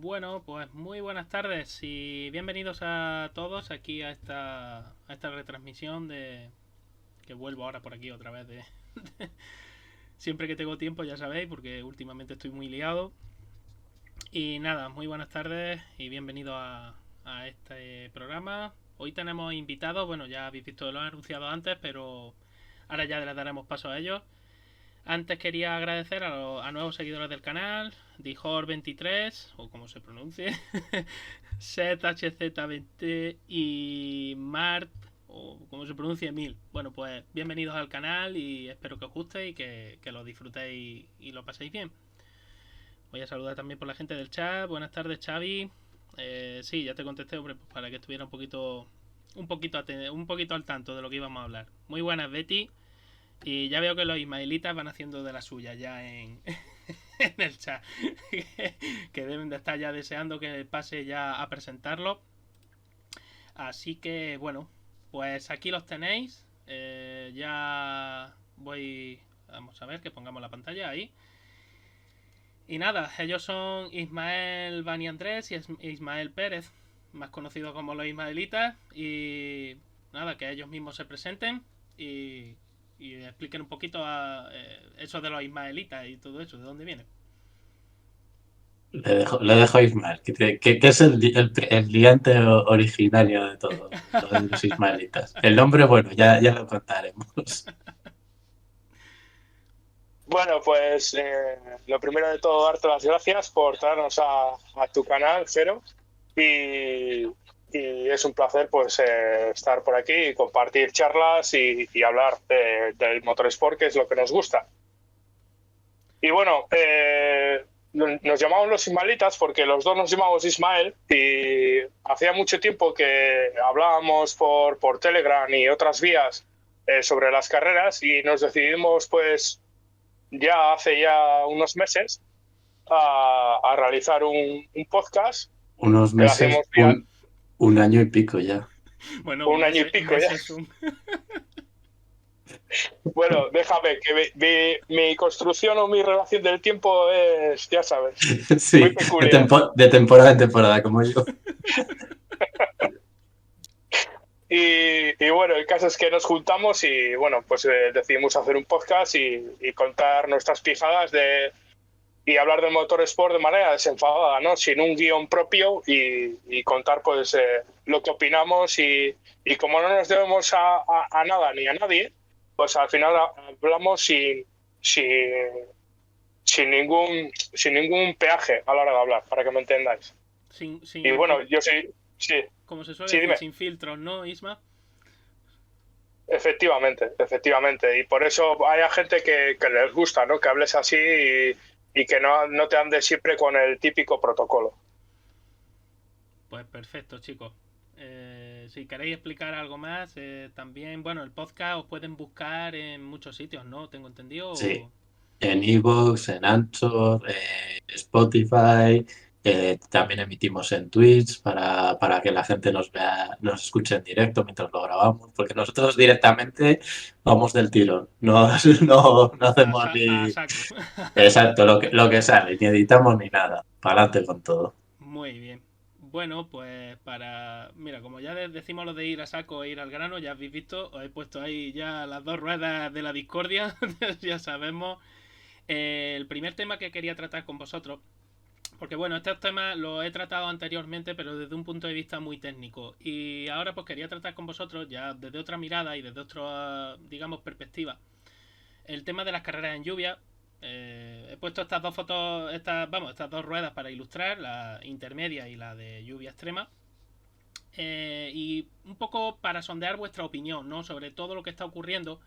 Bueno, pues muy buenas tardes y bienvenidos a todos aquí a esta retransmisión de que vuelvo ahora por aquí otra vez siempre que tengo tiempo, ya sabéis, porque últimamente estoy muy liado. Y nada, muy buenas tardes y bienvenidos a este programa. Hoy tenemos invitados, bueno, ya habéis visto, lo he anunciado antes, pero ahora ya les daremos paso a ellos. Antes quería agradecer a nuevos seguidores del canal, Dijor23, o como se pronuncie, ZHZ20 y Mart, o como se pronuncie, 1000. Bueno, pues bienvenidos al canal y espero que os guste y que lo disfrutéis y lo paséis bien. Voy a saludar también por la gente del chat. Buenas tardes, Xavi. Sí, ya te contesté, hombre, pues para que estuviera un poquito al tanto de lo que íbamos a hablar. Muy buenas, Betty. Y ya veo que los ismaelitas van haciendo de la suya ya en el chat. Que deben de estar ya deseando que pase ya a presentarlo. Así que bueno, pues aquí los tenéis. Ya voy... Vamos a ver que pongamos la pantalla ahí. Y nada, ellos son Ismael Bani Andrés y Ismael Pérez, más conocidos como los ismaelitas. Y nada, que ellos mismos se presenten y expliquen un poquito eso de los ismaelitas y todo eso, de dónde viene. Le dejo a Ismael, que es el cliente originario de todo, lo de los ismaelitas. El nombre, bueno, ya lo contaremos. Bueno, pues lo primero de todo, darte las gracias por traernos a tu canal, Cero. Y, y es un placer pues estar por aquí y compartir charlas y hablar del motorsport, que es lo que nos gusta. Y bueno, nos llamamos los Ismaelitas porque los dos nos llamamos Ismael y hacía mucho tiempo que hablábamos por Telegram y otras vías sobre las carreras y nos decidimos pues ya hace ya unos meses a realizar un podcast Unos que lo hacemos meses, un año y pico ya. Bueno, un año y meses, pico ya. meses un... Bueno, déjame que mi construcción o mi relación del tiempo es, ya sabes, muy Sí, peculiar. de temporada en temporada, como yo. Y bueno, el caso es que nos juntamos y bueno, pues decidimos hacer un podcast y contar nuestras pijadas y hablar del motorsport de manera desenfadada, ¿no? Sin un guión propio y contar pues lo que opinamos y como no nos debemos a nada ni a nadie, pues al final hablamos sin, sin ningún peaje a la hora de hablar, para que me entendáis. sin, Y sin, bueno, yo sí, sí, como se suele sí, decir, dime. sin filtros, ¿no, Isma? Efectivamente, efectivamente. Y por eso hay gente que les gusta, ¿no? Que hables así y que no te andes siempre con el típico protocolo. Pues perfecto, chicos. Si queréis explicar algo más, también, bueno, el podcast os pueden buscar en muchos sitios, ¿no? Tengo entendido. Sí, en iVoox, en Anchor, Spotify, también emitimos en Twitch para que la gente nos vea, nos escuche en directo mientras lo grabamos, porque nosotros directamente vamos del tirón, no, no hacemos A ni saco. exacto lo que sale, ni editamos ni nada, para adelante con todo. Muy bien. Bueno, pues Mira, como ya decimos lo de ir a saco e ir al grano, ya habéis visto, os he puesto ahí ya las dos ruedas de la discordia, ya sabemos. El primer tema que quería tratar con vosotros, porque bueno, estos temas los he tratado anteriormente, pero desde un punto de vista muy técnico. Y ahora pues quería tratar con vosotros ya desde otra mirada y desde otra, digamos, perspectiva. El tema de las carreras en lluvia. He puesto estas dos fotos, estas dos ruedas para ilustrar, la intermedia y la de lluvia extrema. Y un poco para sondear vuestra opinión, ¿no? Sobre todo lo que está ocurriendo.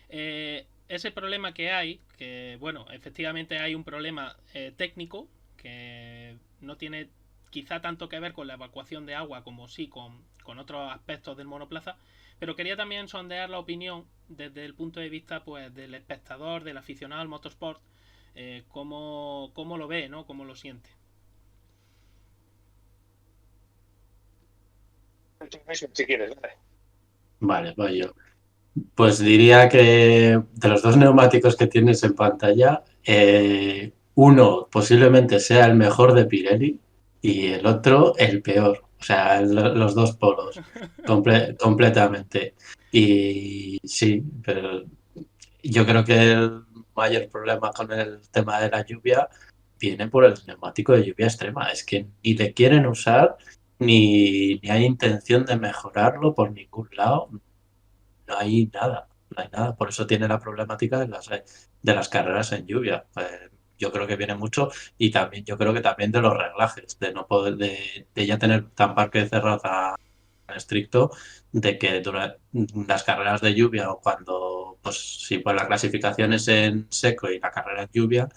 Ese problema que hay, que bueno, efectivamente hay un problema técnico que no tiene quizá tanto que ver con la evacuación de agua como sí con otros aspectos del monoplaza, pero quería también sondear la opinión desde el punto de vista pues del espectador, del aficionado al motorsport, cómo lo ve, ¿no? Cómo lo siente. Si quieres, dale. Vale, voy yo. Pues diría que de los dos neumáticos que tienes en pantalla, uno posiblemente sea el mejor de Pirelli, y el otro el peor. O sea, los dos polos, completamente. Y sí, pero yo creo que el mayor problema con el tema de la lluvia viene por el neumático de lluvia extrema. Es que ni le quieren usar, ni hay intención de mejorarlo por ningún lado. No hay nada, no hay nada. Por eso tiene la problemática de las carreras en lluvia. Yo creo que viene mucho y también yo creo que también de los reglajes, de no poder, de ya tener tan parque cerrado tan estricto, de que durante las carreras de lluvia o cuando, pues si pues la clasificación es en seco y la carrera en lluvia,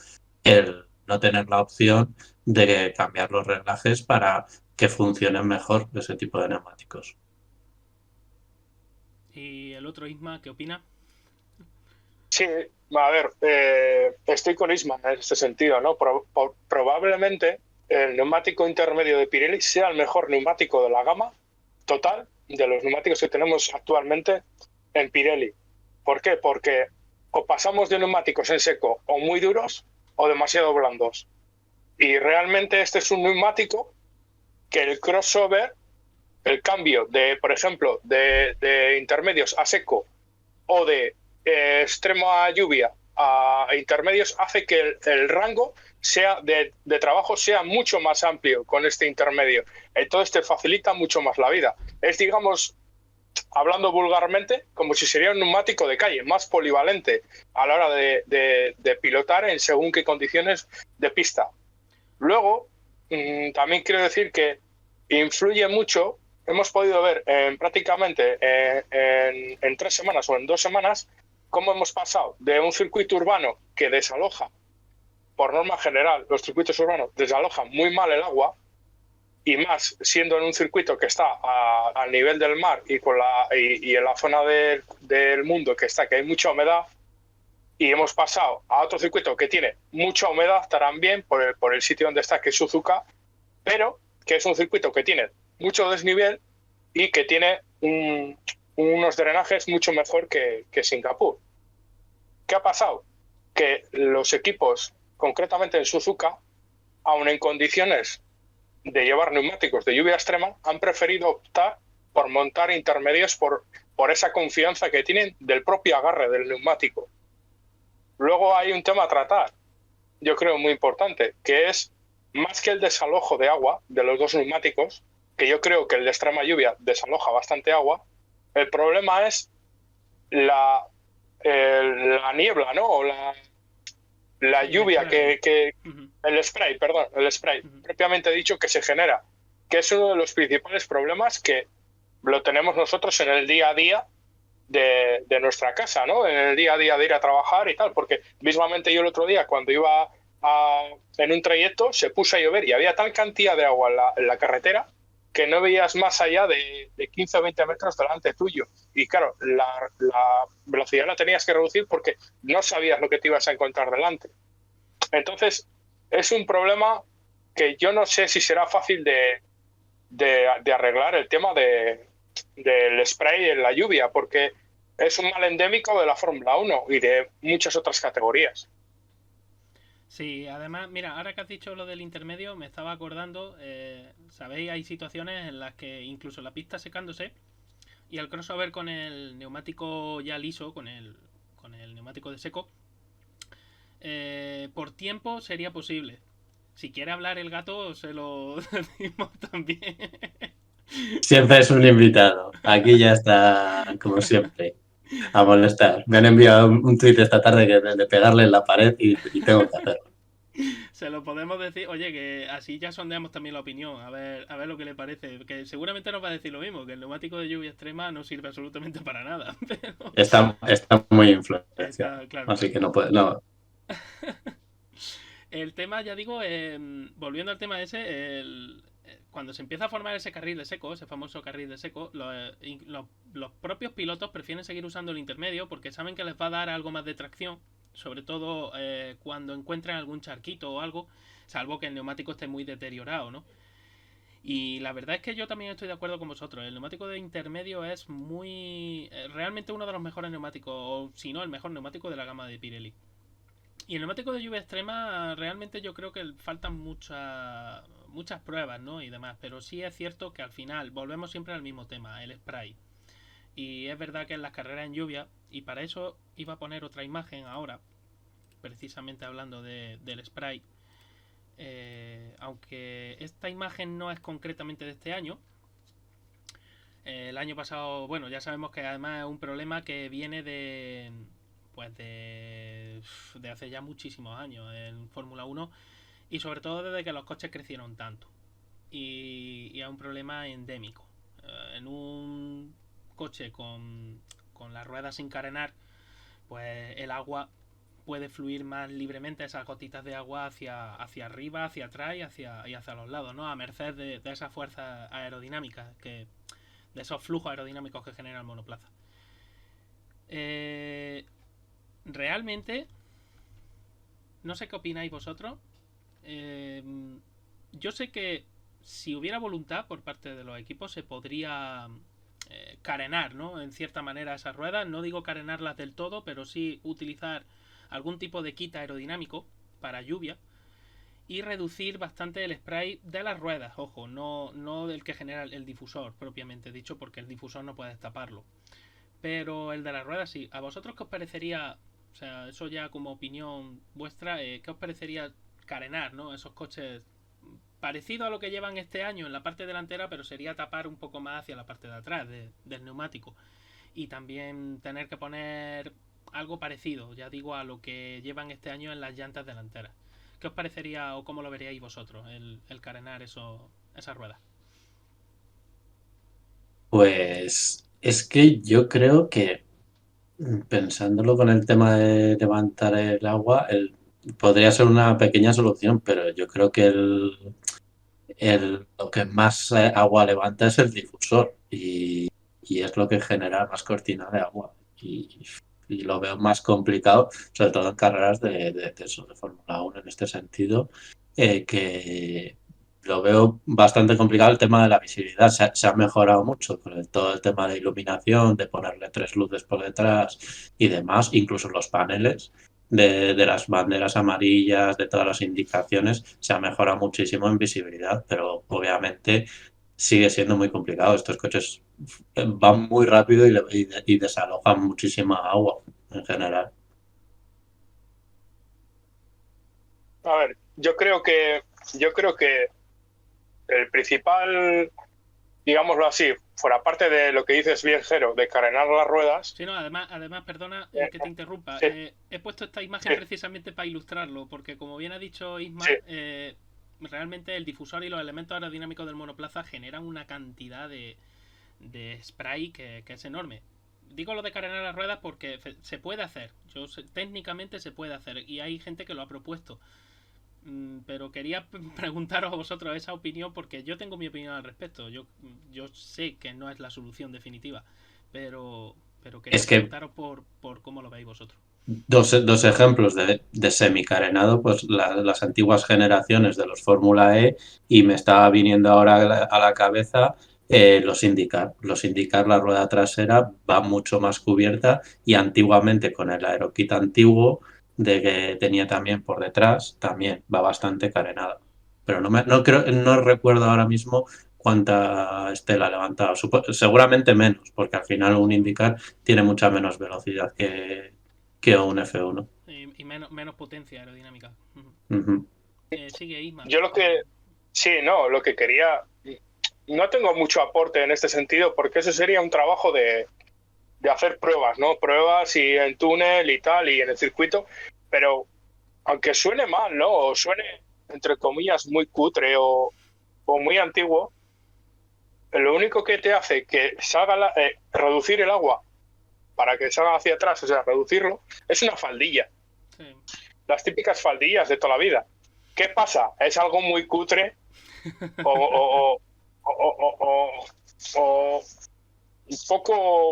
el no tener la opción de cambiar los reglajes para que funcionen mejor ese tipo de neumáticos. ¿Y el otro Isma, qué opina? Sí, a ver, estoy con Isma en este sentido, ¿no? Probablemente el neumático intermedio de Pirelli sea el mejor neumático de la gama total de los neumáticos que tenemos actualmente en Pirelli. ¿Por qué? Porque o pasamos de neumáticos en seco o muy duros o demasiado blandos. Y realmente este es un neumático que el crossover, el cambio de, por ejemplo, de intermedios a seco o de extrema lluvia a intermedios hace que el rango sea de trabajo sea mucho más amplio con este intermedio. Entonces te facilita mucho más la vida. Es, digamos, hablando vulgarmente, como si sería un neumático de calle, más polivalente a la hora de pilotar en según qué condiciones de pista. Luego, también quiero decir que influye mucho. Hemos podido ver prácticamente en 3 semanas o en 2 semanas cómo hemos pasado de un circuito urbano que desaloja, por norma general, los circuitos urbanos desalojan muy mal el agua, y más siendo en un circuito que está al nivel del mar y en la zona del mundo que hay mucha humedad, y hemos pasado a otro circuito que tiene mucha humedad también por el sitio donde está, que es Suzuka, pero que es un circuito que tiene mucho desnivel y que tiene unos drenajes mucho mejor que Singapur. ¿Qué ha pasado? Que los equipos, concretamente en Suzuka, aun en condiciones de llevar neumáticos de lluvia extrema, han preferido optar por montar intermedios por esa confianza que tienen del propio agarre del neumático. Luego hay un tema a tratar, yo creo muy importante, que es más que el desalojo de agua de los dos neumáticos, que yo creo que el de extrema lluvia desaloja bastante agua. El problema es la niebla, ¿no? O la Sí, lluvia uh-huh. el spray, Uh-huh. propiamente dicho, que se genera, que es uno de los principales problemas que lo tenemos nosotros en el día a día de nuestra casa, ¿no? En el día a día de ir a trabajar y tal, porque mismamente yo el otro día cuando iba en un trayecto se puso a llover y había tal cantidad de agua en la carretera que no veías más allá de 15 o 20 metros delante tuyo. Y claro, la velocidad la tenías que reducir porque no sabías lo que te ibas a encontrar delante. Entonces, es un problema que yo no sé si será fácil de arreglar, el tema del spray en la lluvia, porque es un mal endémico de la Fórmula 1 y de muchas otras categorías. Sí, además, mira, ahora que has dicho lo del intermedio, me estaba acordando, ¿sabéis? Hay situaciones en las que incluso la pista secándose y el crossover con el neumático ya liso, con el neumático de seco, por tiempo sería posible. Si quiere hablar el gato, se lo decimos también. Siempre es un invitado. Aquí ya está, como siempre, a molestar. Me han enviado un tuit esta tarde que de pegarle en la pared y tengo que hacerlo. Se lo podemos decir, oye, que así ya sondeamos también la opinión, a ver lo que le parece. Que seguramente nos va a decir lo mismo, que el neumático de lluvia extrema no sirve absolutamente para nada. Pero Está muy influenciado. está, claro, Así claro. que no puede. No. El tema, ya digo, volviendo al tema ese, cuando se empieza a formar ese carril de seco, ese famoso carril de seco, los propios pilotos prefieren seguir usando el intermedio porque saben que les va a dar algo más de tracción, sobre todo cuando encuentren algún charquito o algo, salvo que el neumático esté muy deteriorado, ¿no? Y la verdad es que yo también estoy de acuerdo con vosotros. El neumático de intermedio es realmente uno de los mejores neumáticos, o si no, el mejor neumático de la gama de Pirelli. Y el neumático de lluvia extrema, realmente yo creo que faltan muchas pruebas, ¿no? Y demás, pero sí es cierto que al final volvemos siempre al mismo tema, el spray. Y es verdad que en las carreras en lluvia, y para eso iba a poner otra imagen ahora, precisamente hablando del spray, aunque esta imagen no es concretamente de este año. El año pasado, bueno, ya sabemos que además es un problema que viene de hace ya muchísimos años en Fórmula 1 y sobre todo desde que los coches crecieron tanto. Y es un problema endémico. En un coche con las ruedas sin carenar, pues el agua puede fluir más libremente, esas gotitas de agua hacia arriba, hacia atrás y hacia los lados, ¿no? A merced de esas fuerzas aerodinámicas, de esos flujos aerodinámicos que genera el monoplaza. Realmente, no sé qué opináis vosotros. Yo sé que si hubiera voluntad por parte de los equipos se podría carenar, ¿no? En cierta manera esas ruedas. No digo carenarlas del todo, pero sí utilizar algún tipo de kit aerodinámico para lluvia y reducir bastante el spray de las ruedas, ojo, no del que genera el difusor propiamente dicho, porque el difusor no puedes taparlo, pero el de las ruedas sí. ¿A vosotros qué os parecería, o sea, eso ya como opinión vuestra, qué os parecería carenar, ¿no? Esos coches parecido a lo que llevan este año en la parte delantera, pero sería tapar un poco más hacia la parte de atrás del neumático, y también tener que poner algo parecido, ya digo, a lo que llevan este año en las llantas delanteras? ¿Qué os parecería o cómo lo veríais vosotros el carenar esas ruedas? Pues es que yo creo que pensándolo con el tema de levantar el agua, podría ser una pequeña solución, pero yo creo que lo que más agua levanta es el difusor y es lo que genera más cortina de agua. Y lo veo más complicado, sobre todo en carreras de Fórmula 1 en este sentido, que lo veo bastante complicado el tema de la visibilidad. Se ha mejorado mucho con todo el tema de iluminación, de ponerle 3 luces por detrás y demás, incluso los paneles de las banderas amarillas, de todas las indicaciones, se ha mejorado muchísimo en visibilidad, pero obviamente sigue siendo muy complicado. Estos coches van muy rápido y desalojan muchísima agua en general. A ver, yo creo que el principal, digámoslo así, fuera parte de lo que dices bien, Jero, de carenar las ruedas. Sí, no, además perdona que te interrumpa. Sí. He puesto esta imagen Sí. precisamente para ilustrarlo, porque como bien ha dicho Isma, Sí. realmente el difusor y los elementos aerodinámicos del monoplaza generan una cantidad de spray que es enorme. Digo lo de carenar las ruedas porque se puede hacer. Técnicamente se puede hacer y hay gente que lo ha propuesto. Pero quería preguntaros a vosotros esa opinión porque yo tengo mi opinión al respecto. Yo sé que no es la solución definitiva, pero quería Es que preguntaros por cómo lo veis vosotros. dos ejemplos de semicarenado, pues las antiguas generaciones de los Fórmula E, y me estaba viniendo ahora a la cabeza los IndyCar. Los IndyCar, la rueda trasera va mucho más cubierta y antiguamente con el aerokit antiguo de que tenía también por detrás, también va bastante carenada. Pero no recuerdo ahora mismo cuánta estela ha levantado. Seguramente menos, porque al final un IndyCar tiene mucha menos velocidad que un F1. Y menos potencia aerodinámica. Ujú. Sigue Isma. Yo lo que quería, no tengo mucho aporte en este sentido porque eso sería un trabajo de hacer pruebas, ¿no? Pruebas y en túnel y tal y en el circuito, pero aunque suene mal, ¿no? O suene, entre comillas, muy cutre o muy antiguo, lo único que te hace que salga reducir el agua para que salga hacia atrás, o sea, reducirlo, es una faldilla. Sí. Las típicas faldillas de toda la vida. ¿Qué pasa? Es algo muy cutre o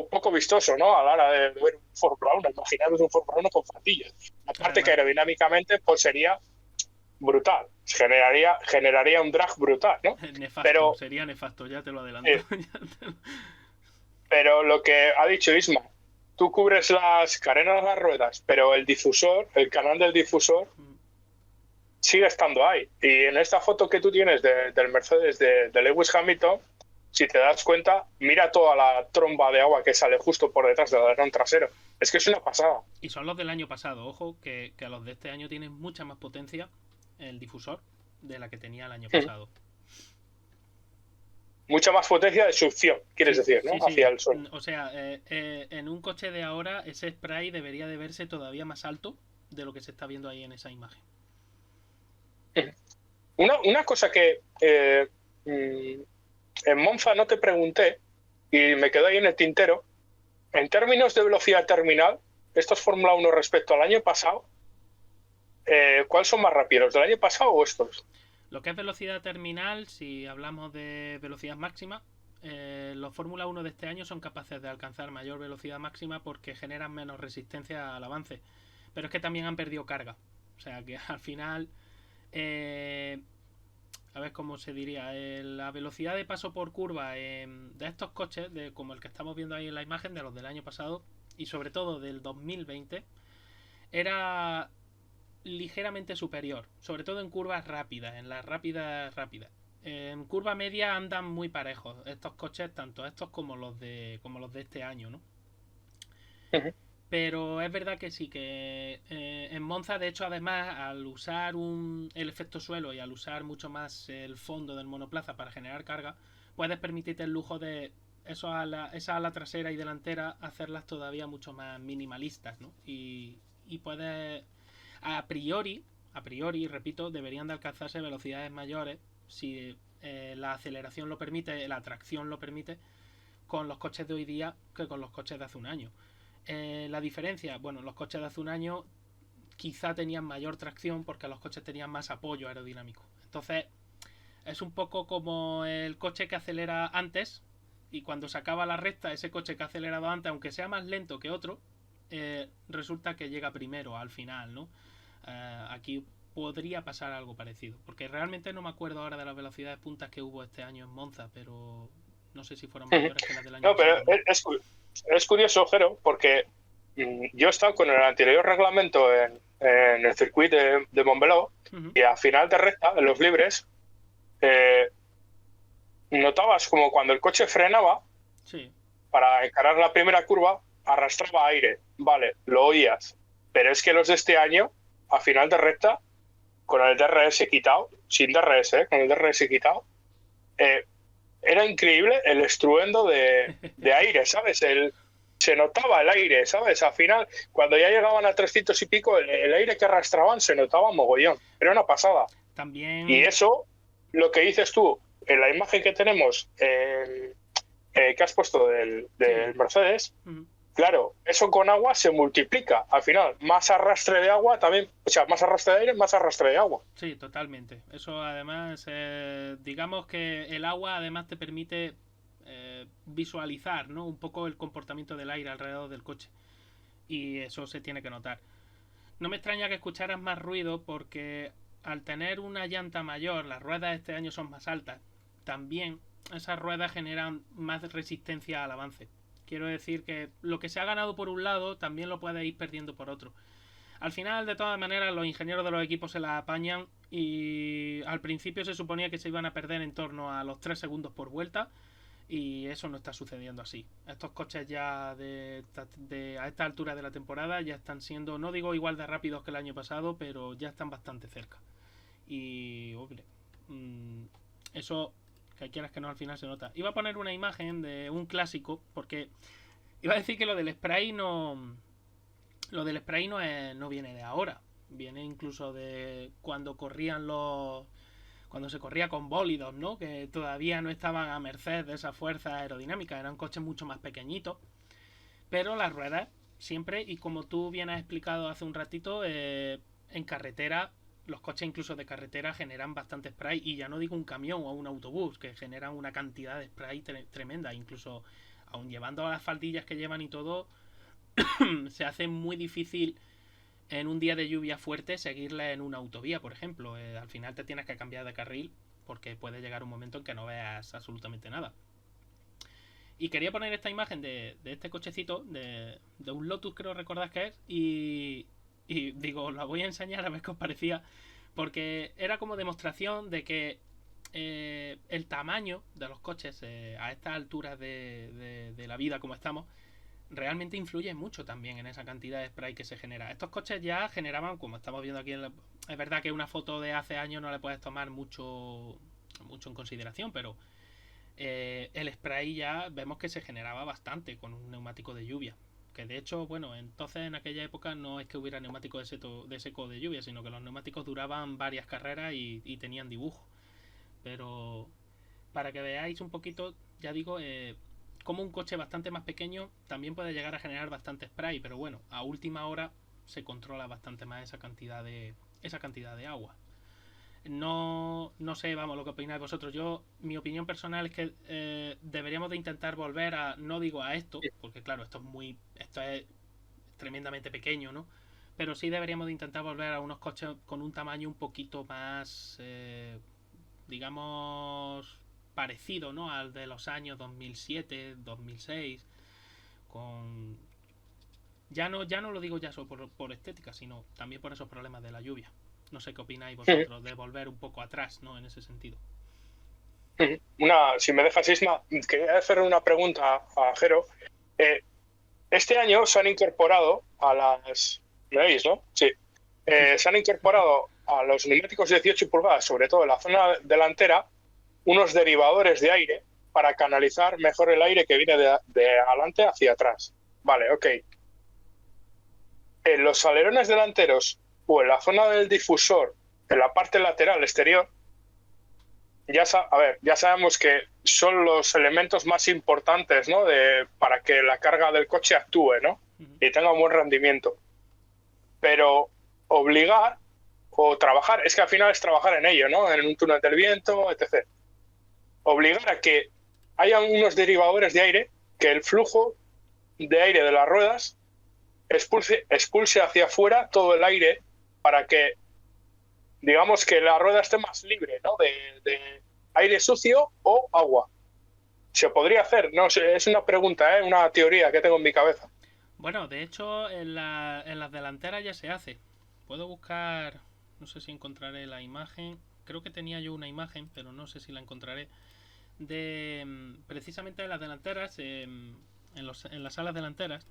poco vistoso, ¿no? A la hora de ver un Fórmula 1. Imaginaros un Fórmula 1 con faldillas. Aparte que aerodinámicamente pues sería brutal. Generaría un drag brutal, ¿no? Nefasto, sería nefasto, ya te lo adelanto. Pero lo que ha dicho Isma, tú cubres carenas las ruedas, pero el difusor, el canal del difusor, sigue estando ahí. Y en esta foto que tú tienes del Mercedes de Lewis Hamilton, si te das cuenta, mira toda la tromba de agua que sale justo por detrás del alerón trasero. Es que es una pasada. Y son los del año pasado, ojo, que a los de este año tienen mucha más potencia el difusor de la que tenía el año pasado. Mucha más potencia de succión, quieres decir, ¿no? Sí. Hacia el suelo. O sea, en un coche de ahora ese spray debería de verse todavía más alto de lo que se está viendo ahí en esa imagen. Una cosa que en Monza no te pregunté y me quedó ahí en el tintero, en términos de velocidad terminal, estos Fórmula 1 respecto al año pasado, ¿cuáles son más rápidos, del año pasado o estos? Lo que es velocidad terminal, si hablamos de velocidad máxima, los Fórmula 1 de este año son capaces de alcanzar mayor velocidad máxima porque generan menos resistencia al avance. Pero es que también han perdido carga. O sea que al final, a ver cómo se diría, la velocidad de paso por curva de estos coches, como el que estamos viendo ahí en la imagen, de los del año pasado y sobre todo del 2020, era ligeramente superior, sobre todo en curvas rápidas, en las rápidas. En curva media andan muy parejos estos coches, tanto estos como los de este año, ¿no? Pero es verdad que sí, que en Monza, de hecho, además, al usar el efecto suelo y al usar mucho más el fondo del monoplaza para generar carga, puedes permitirte el lujo de esa ala trasera y delantera hacerlas todavía mucho más minimalistas, ¿no? Y puedes, a priori, repito, deberían de alcanzarse velocidades mayores si la aceleración lo permite, la tracción lo permite, con los coches de hoy día que con los coches de hace un año. La diferencia, bueno, los coches de hace un año quizá tenían mayor tracción porque los coches tenían más apoyo aerodinámico. Entonces, es un poco como el coche que acelera antes y cuando se acaba la recta, ese coche que ha acelerado antes, aunque sea más lento que otro, resulta que llega primero al final, ¿no? Aquí podría pasar algo parecido, porque realmente no me acuerdo ahora de las velocidades puntas que hubo este año en Monza, pero no sé si fueron mayores que las del año pasado. No, pero es curioso, Jero, porque yo he estado con el anterior reglamento en el circuito de Montmeló y a final de recta, en los libres, notabas como cuando el coche frenaba para encarar la primera curva, arrastraba aire. Vale, lo oías. Pero es que los de este año, a final de recta, con el DRS quitado, sin DRS, con el DRS quitado, era increíble el estruendo de aire, ¿sabes? Se notaba el aire, ¿sabes? Al final, cuando ya llegaban a 300 y pico, el aire que arrastraban se notaba mogollón. Era una pasada. También... Y eso, lo que dices tú, en la imagen que tenemos, que has puesto del Mercedes, claro, eso con agua se multiplica. Al final, más arrastre de agua también, o sea, más arrastre de aire, más arrastre de agua. Sí, totalmente. Eso además, digamos que el agua además te permite visualizar, ¿no? Un poco el comportamiento del aire alrededor del coche. Y eso se tiene que notar. No me extraña que escucharas más ruido porque al tener una llanta mayor, las ruedas este año son más altas. También esas ruedas generan más resistencia al avance. Quiero decir que lo que se ha ganado por un lado también lo puede ir perdiendo por otro. Al final, de todas maneras, los ingenieros de los equipos se la apañan y al principio se suponía que se iban a perder en torno a los 3 segundos por vuelta y eso no está sucediendo así. Estos coches ya a esta altura de la temporada ya están siendo, no digo igual de rápidos que el año pasado, pero ya están bastante cerca. Y, hombre, eso... que quieras que no, al final se nota. Iba a poner una imagen de un clásico, porque iba a decir que lo del spray no viene de ahora. Viene incluso de cuando se corría con bólidos, ¿no? Que todavía no estaban a merced de esa fuerza aerodinámica. Eran coches mucho más pequeñitos. Pero las ruedas siempre, y como tú bien has explicado hace un ratito, en carretera... Los coches incluso de carretera generan bastante spray y ya no digo un camión o un autobús que generan una cantidad de spray tremenda. Incluso aun llevando las faldillas que llevan y todo, se hace muy difícil en un día de lluvia fuerte seguirla en una autovía, por ejemplo. Al final te tienes que cambiar de carril porque puede llegar un momento en que no veas absolutamente nada. Y quería poner esta imagen de este cochecito, de un Lotus, creo recordar que es, y digo, la voy a enseñar a ver qué os parecía, porque era como demostración de que el tamaño de los coches a estas alturas de la vida como estamos realmente influye mucho también en esa cantidad de spray que se genera. Estos coches ya generaban, como estamos viendo aquí es verdad que una foto de hace años no le puedes tomar mucho en consideración, pero el spray ya vemos que se generaba bastante con un neumático de lluvia. Que de hecho, bueno, entonces en aquella época no es que hubiera neumáticos de seco de lluvia, sino que los neumáticos duraban varias carreras y tenían dibujo. Pero para que veáis un poquito, ya digo, como un coche bastante más pequeño también puede llegar a generar bastante spray, pero bueno, a última hora se controla bastante más esa cantidad de agua. No sé, vamos, lo que opináis vosotros. Mi opinión personal es que deberíamos de intentar volver a, no digo a esto, porque claro, esto es tremendamente pequeño, ¿no? Pero sí deberíamos de intentar volver a unos coches con un tamaño un poquito más, digamos, parecido, ¿no? Al de los años 2007, 2006, con... Ya no lo digo ya solo por estética, sino también por esos problemas de la lluvia. No sé qué opináis vosotros de volver un poco atrás, ¿no? En ese sentido. Si me dejas, Isma, quería hacer una pregunta a Jero. Este año se han incorporado a las... ¿Me veis, no? Sí. Se han incorporado a los neumáticos de 18 pulgadas, sobre todo en la zona delantera, unos derivadores de aire para canalizar mejor el aire que viene de adelante hacia atrás. Vale, ok. En los alerones delanteros o en la zona del difusor, en la parte lateral exterior, ya sabemos que son los elementos más importantes, ¿no? Para que la carga del coche actúe, ¿no? Y tenga un buen rendimiento. Pero obligar o trabajar, es que al final es trabajar en ello, ¿no? En un túnel del viento, etc. Obligar a que haya unos derivadores de aire, que el flujo de aire de las ruedas expulse hacia afuera todo el aire para que, digamos, que la rueda esté más libre, ¿no? de aire sucio o agua. ¿Se podría hacer? No sé, es una pregunta, una teoría que tengo en mi cabeza. Bueno, de hecho, en las delanteras ya se hace. Puedo buscar, no sé si encontraré la imagen. Creo que tenía yo una imagen, pero no sé si la encontraré. Precisamente de las delanteras, en las salas delanteras.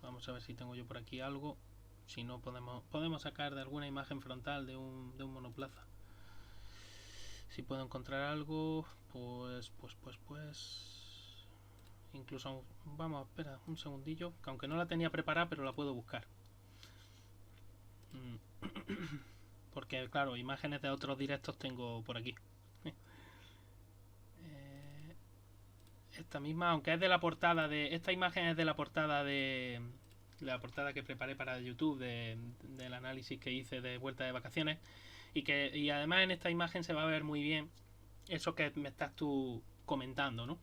Vamos a ver si tengo yo por aquí algo. Si no, podemos sacar de alguna imagen frontal de un monoplaza. Si puedo encontrar algo, pues. Incluso, vamos, espera un segundillo, que aunque no la tenía preparada, pero la puedo buscar. Porque, claro, imágenes de otros directos tengo por aquí. Esta misma, aunque es de la portada de... Esta imagen es de la portada de... La portada que preparé para YouTube del análisis que hice de vuelta de vacaciones. Y además en esta imagen se va a ver muy bien eso que me estás tú comentando, ¿no?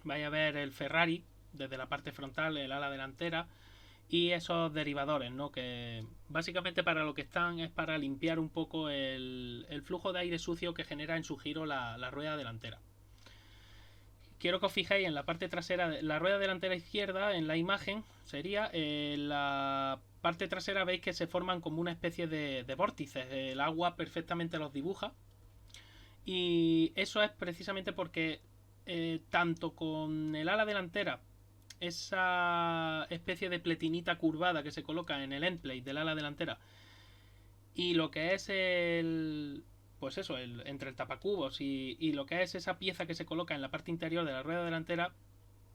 Vais a ver el Ferrari desde la parte frontal, el ala delantera y esos derivadores, ¿no? Que básicamente para lo que están es para limpiar un poco el flujo de aire sucio que genera en su giro la rueda delantera. Quiero que os fijéis en la parte trasera, la rueda delantera izquierda, en la imagen, sería la parte trasera, veis que se forman como una especie de vórtices. El agua perfectamente los dibuja. Y eso es precisamente porque tanto con el ala delantera, esa especie de pletinita curvada que se coloca en el endplate del ala delantera, y lo que es pues eso, entre el tapacubos y lo que es esa pieza que se coloca en la parte interior de la rueda delantera,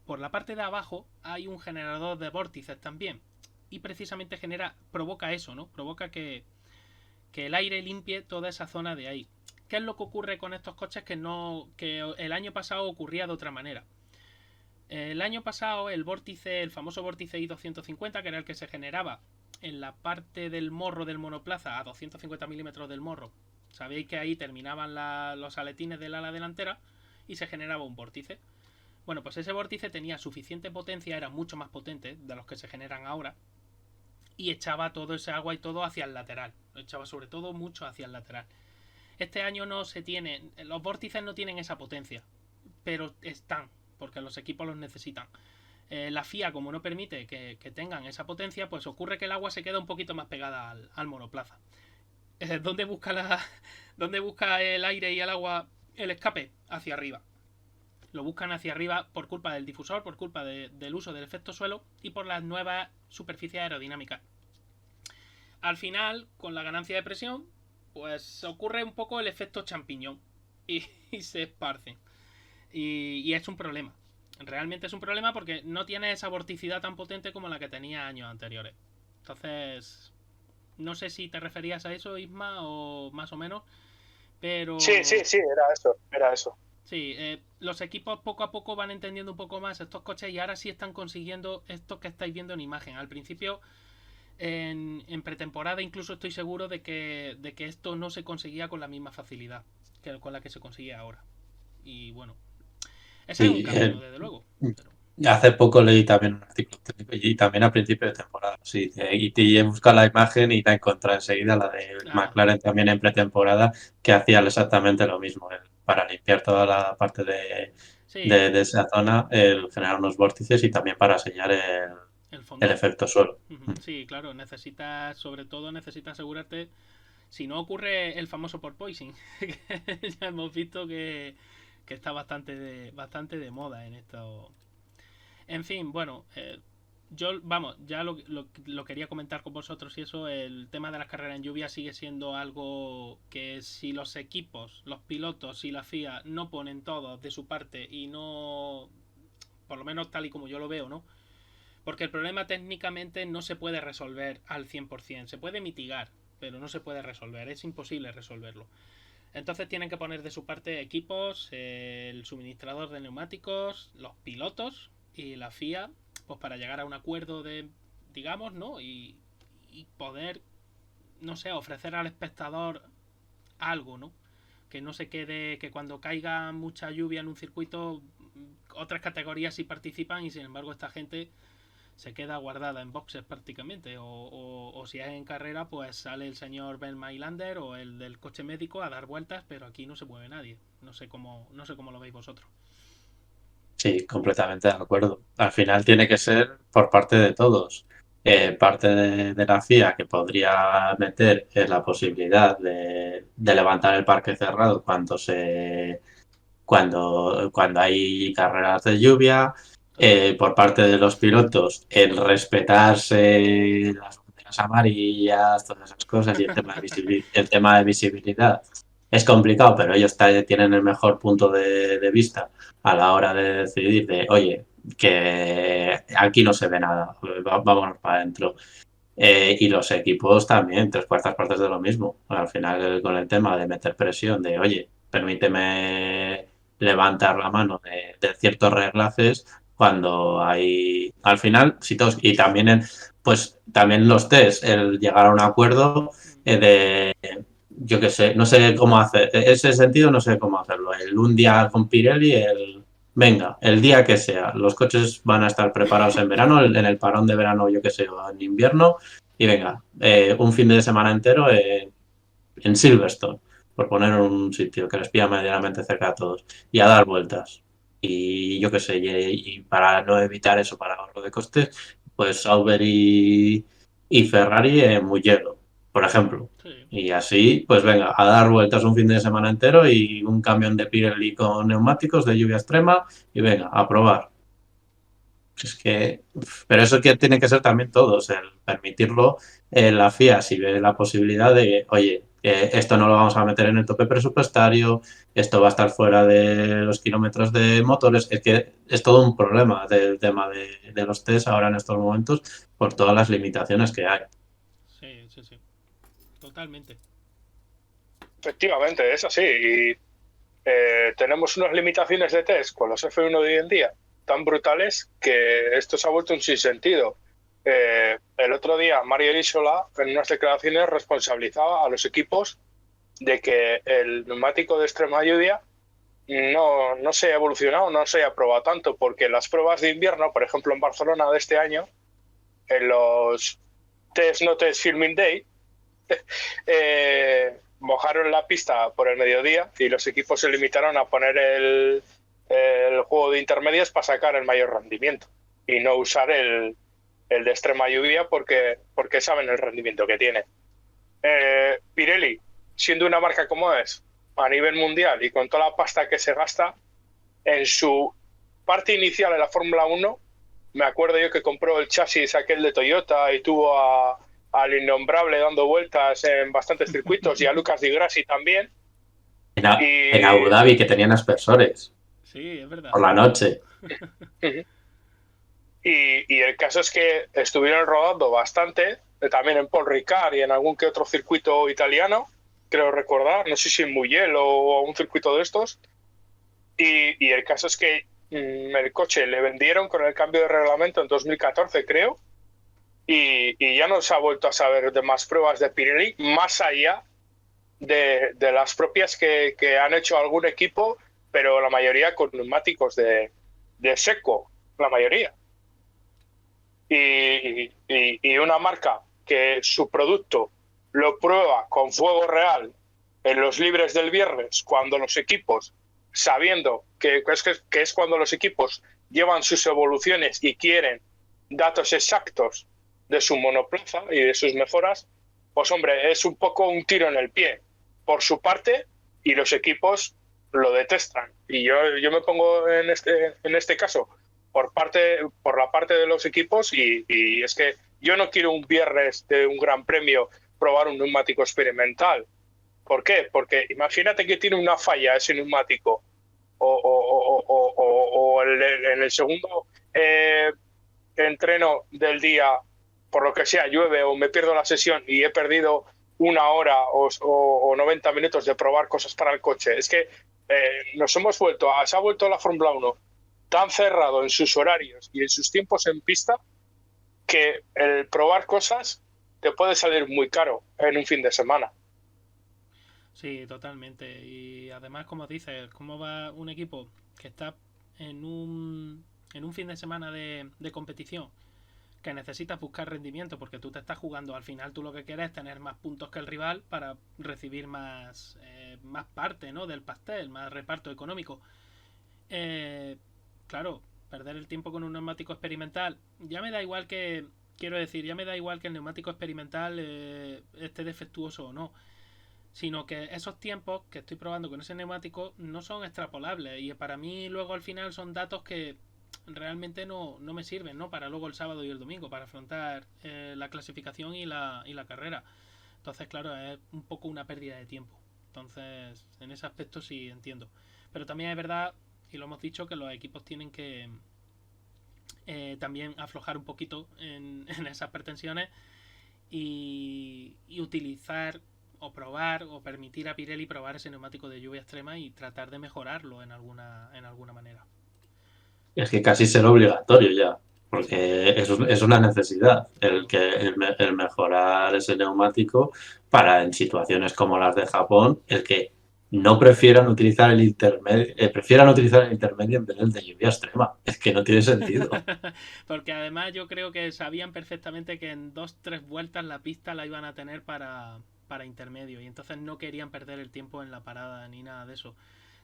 por la parte de abajo hay un generador de vórtices también. Y precisamente provoca eso, ¿no? Provoca que el aire limpie toda esa zona de ahí. ¿Qué es lo que ocurre con estos coches que el año pasado ocurría de otra manera? El año pasado el famoso vórtice I250, que era el que se generaba en la parte del morro del monoplaza a 250 milímetros del morro. Sabéis que ahí terminaban los aletines del ala delantera y se generaba un vórtice. Bueno, pues ese vórtice tenía suficiente potencia, era mucho más potente de los que se generan ahora, y echaba todo ese agua y todo hacia el lateral. Lo echaba sobre todo mucho hacia el lateral. Este año no se tiene, los vórtices no tienen esa potencia, pero están, porque los equipos los necesitan. La FIA, como no permite que tengan esa potencia, pues ocurre que el agua se queda un poquito más pegada al monoplaza. ¿dónde dónde busca el aire y el agua el escape? Hacia arriba. Lo buscan hacia arriba por culpa del difusor, por culpa del uso del efecto suelo y por las nuevas superficies aerodinámicas. Al final, con la ganancia de presión, pues ocurre un poco el efecto champiñón y se esparcen. Y es un problema. Realmente es un problema porque no tiene esa vorticidad tan potente como la que tenía años anteriores. Entonces, no sé si te referías a eso, Isma, o más o menos, pero... Sí, era eso. Sí, los equipos poco a poco van entendiendo un poco más estos coches y ahora sí están consiguiendo esto que estáis viendo en imagen. Al principio, en pretemporada, incluso estoy seguro de que esto no se conseguía con la misma facilidad que con la que se consigue ahora. Y bueno, ese es un Sí, camino, desde luego. Pero... hace poco leí también un artículo técnico y también a principio de temporada, sí, y he buscado la imagen y la he encontrado enseguida, la de Ah, McLaren también en pretemporada, que hacían exactamente lo mismo, para limpiar toda la parte sí, de esa zona, el generar unos vórtices y también para sellar el el fondo. efecto suelo. Sí, claro, sobre todo necesitas asegurarte, si no ocurre el famoso porpoising, que ya hemos visto que está bastante de moda en esto. En fin, bueno, vamos, ya lo quería comentar con vosotros y eso, el tema de las carreras en lluvia sigue siendo algo que si los equipos, los pilotos y la FIA no ponen todo de su parte y no, por lo menos tal y como yo lo veo, ¿no? Porque el problema técnicamente no se puede resolver al 100%. Se puede mitigar, pero no se puede resolver. Es imposible resolverlo. Entonces tienen que poner de su parte equipos, el suministrador de neumáticos, los pilotos y la FIA, pues para llegar a un acuerdo de, digamos, ¿no? Y poder, no sé, ofrecer al espectador algo, ¿no? Que no se quede, que cuando caiga mucha lluvia en un circuito, otras categorías sí participan y sin embargo esta gente se queda guardada en boxes prácticamente. O si es en carrera, pues sale el señor Ben Mailander o el del coche médico a dar vueltas, pero aquí no se mueve nadie. No sé cómo lo veis vosotros. Sí, completamente de acuerdo. Al final tiene que ser por parte de todos. Parte de la FIA que podría meter la posibilidad de levantar el parque cerrado cuando hay carreras de lluvia. Claro. Por parte de los pilotos, el respetarse las banderas amarillas, todas esas cosas y el tema de visibilidad. Es complicado, pero ellos tienen el mejor punto de vista a la hora de decidir de, oye, que aquí no se ve nada, vámonos para adentro. Y los equipos también, tres cuartas partes de lo mismo. Al final, con el tema de meter presión, de, oye, permíteme levantar la mano de ciertos reglajes cuando hay, al final, si todos, y también, pues, también los test, el llegar a un acuerdo de, yo qué sé, no sé cómo hacer, ese sentido no sé cómo hacerlo. Un día con Pirelli, venga, el día que sea, los coches van a estar preparados en verano, en el parón de verano, yo qué sé, o en invierno, y venga, un fin de semana entero en Silverstone, por poner un sitio que les pilla medianamente cerca a todos, y a dar vueltas. Y yo qué sé, y para no evitar eso, para ahorro de costes, pues Sauber y Ferrari en Mugello, por ejemplo. Sí. Y así, pues venga, a dar vueltas un fin de semana entero y un camión de Pirelli con neumáticos de lluvia extrema y venga, a probar. Es que, pero eso que tiene que ser también todos, el permitirlo, la FIA, si ve la posibilidad de, oye, esto no lo vamos a meter en el tope presupuestario, esto va a estar fuera de los kilómetros de motores, es que es todo un problema del tema de los test ahora en estos momentos por todas las limitaciones que hay. Sí, sí, sí. Totalmente. Efectivamente, es así. Y tenemos unas limitaciones de test con los F1 de hoy en día tan brutales que esto se ha vuelto un sinsentido. El otro día Mario Isola en unas declaraciones responsabilizaba a los equipos de que el neumático de extrema lluvia no se ha evolucionado, no se ha probado tanto, porque las pruebas de invierno, por ejemplo en Barcelona de este año, en los test no test filming day, mojaron la pista por el mediodía y los equipos se limitaron a poner el juego de intermedias para sacar el mayor rendimiento y no usar el de extrema lluvia porque saben el rendimiento que tiene. Pirelli, siendo una marca como es, a nivel mundial y con toda la pasta que se gasta, en su parte inicial de la Fórmula 1, me acuerdo yo que compró el chasis aquel de Toyota y tuvo al innombrable dando vueltas en bastantes circuitos y a Lucas Di Grassi también. En Abu Dhabi, que tenían aspersores. Sí, es verdad. Por la noche. Y el caso es que estuvieron rodando bastante, también en Paul Ricard y en algún que otro circuito italiano, creo recordar, no sé si en Mugello o un circuito de estos. Y el caso es que el coche le vendieron con el cambio de reglamento en 2014, creo, y ya no se ha vuelto a saber de más pruebas de Pirelli, más allá de las propias que han hecho algún equipo, pero la mayoría con neumáticos de seco, la mayoría. Y una marca que su producto lo prueba con fuego real en los libres del viernes, cuando los equipos, sabiendo que es cuando los equipos llevan sus evoluciones y quieren datos exactos de su monoplaza y de sus mejoras, pues hombre, es un poco un tiro en el pie por su parte y los equipos lo detestan. Y yo me pongo en este caso por la parte de los equipos y es que yo no quiero un viernes de un gran premio probar un neumático experimental. ¿Por qué? Porque imagínate que tiene una falla ese neumático o en el segundo entreno del día, por lo que sea, llueve o me pierdo la sesión y he perdido una hora o 90 minutos de probar cosas para el coche. Es que se ha vuelto la Fórmula 1 tan cerrado en sus horarios y en sus tiempos en pista que el probar cosas te puede salir muy caro en un fin de semana. Sí, totalmente. Y además, como dices, ¿cómo va un equipo que está en un fin de semana de competición? Que necesitas buscar rendimiento porque tú te estás jugando, al final tú lo que quieres es tener más puntos que el rival para recibir más parte, ¿no?, del pastel, más reparto económico. Claro, perder el tiempo con un neumático experimental, ya me da igual que, quiero decir, ya me da igual que el neumático experimental esté defectuoso o no, sino que esos tiempos que estoy probando con ese neumático no son extrapolables y para mí luego al final son datos que realmente no me sirven, ¿no?, para luego el sábado y el domingo, para afrontar la clasificación y la carrera. Entonces, claro, es un poco una pérdida de tiempo. Entonces, en ese aspecto sí entiendo. Pero también es verdad, y lo hemos dicho, que los equipos tienen que también aflojar un poquito en esas pretensiones y utilizar o probar o permitir a Pirelli probar ese neumático de lluvia extrema y tratar de mejorarlo en alguna manera. Es que casi será obligatorio ya, porque es una necesidad el mejorar ese neumático para en situaciones como las de Japón, el que no prefieran utilizar el intermedio, en vez del de lluvia extrema. Es que no tiene sentido. Porque además yo creo que sabían perfectamente que en 2-3 vueltas la pista la iban a tener para intermedio y entonces no querían perder el tiempo en la parada ni nada de eso.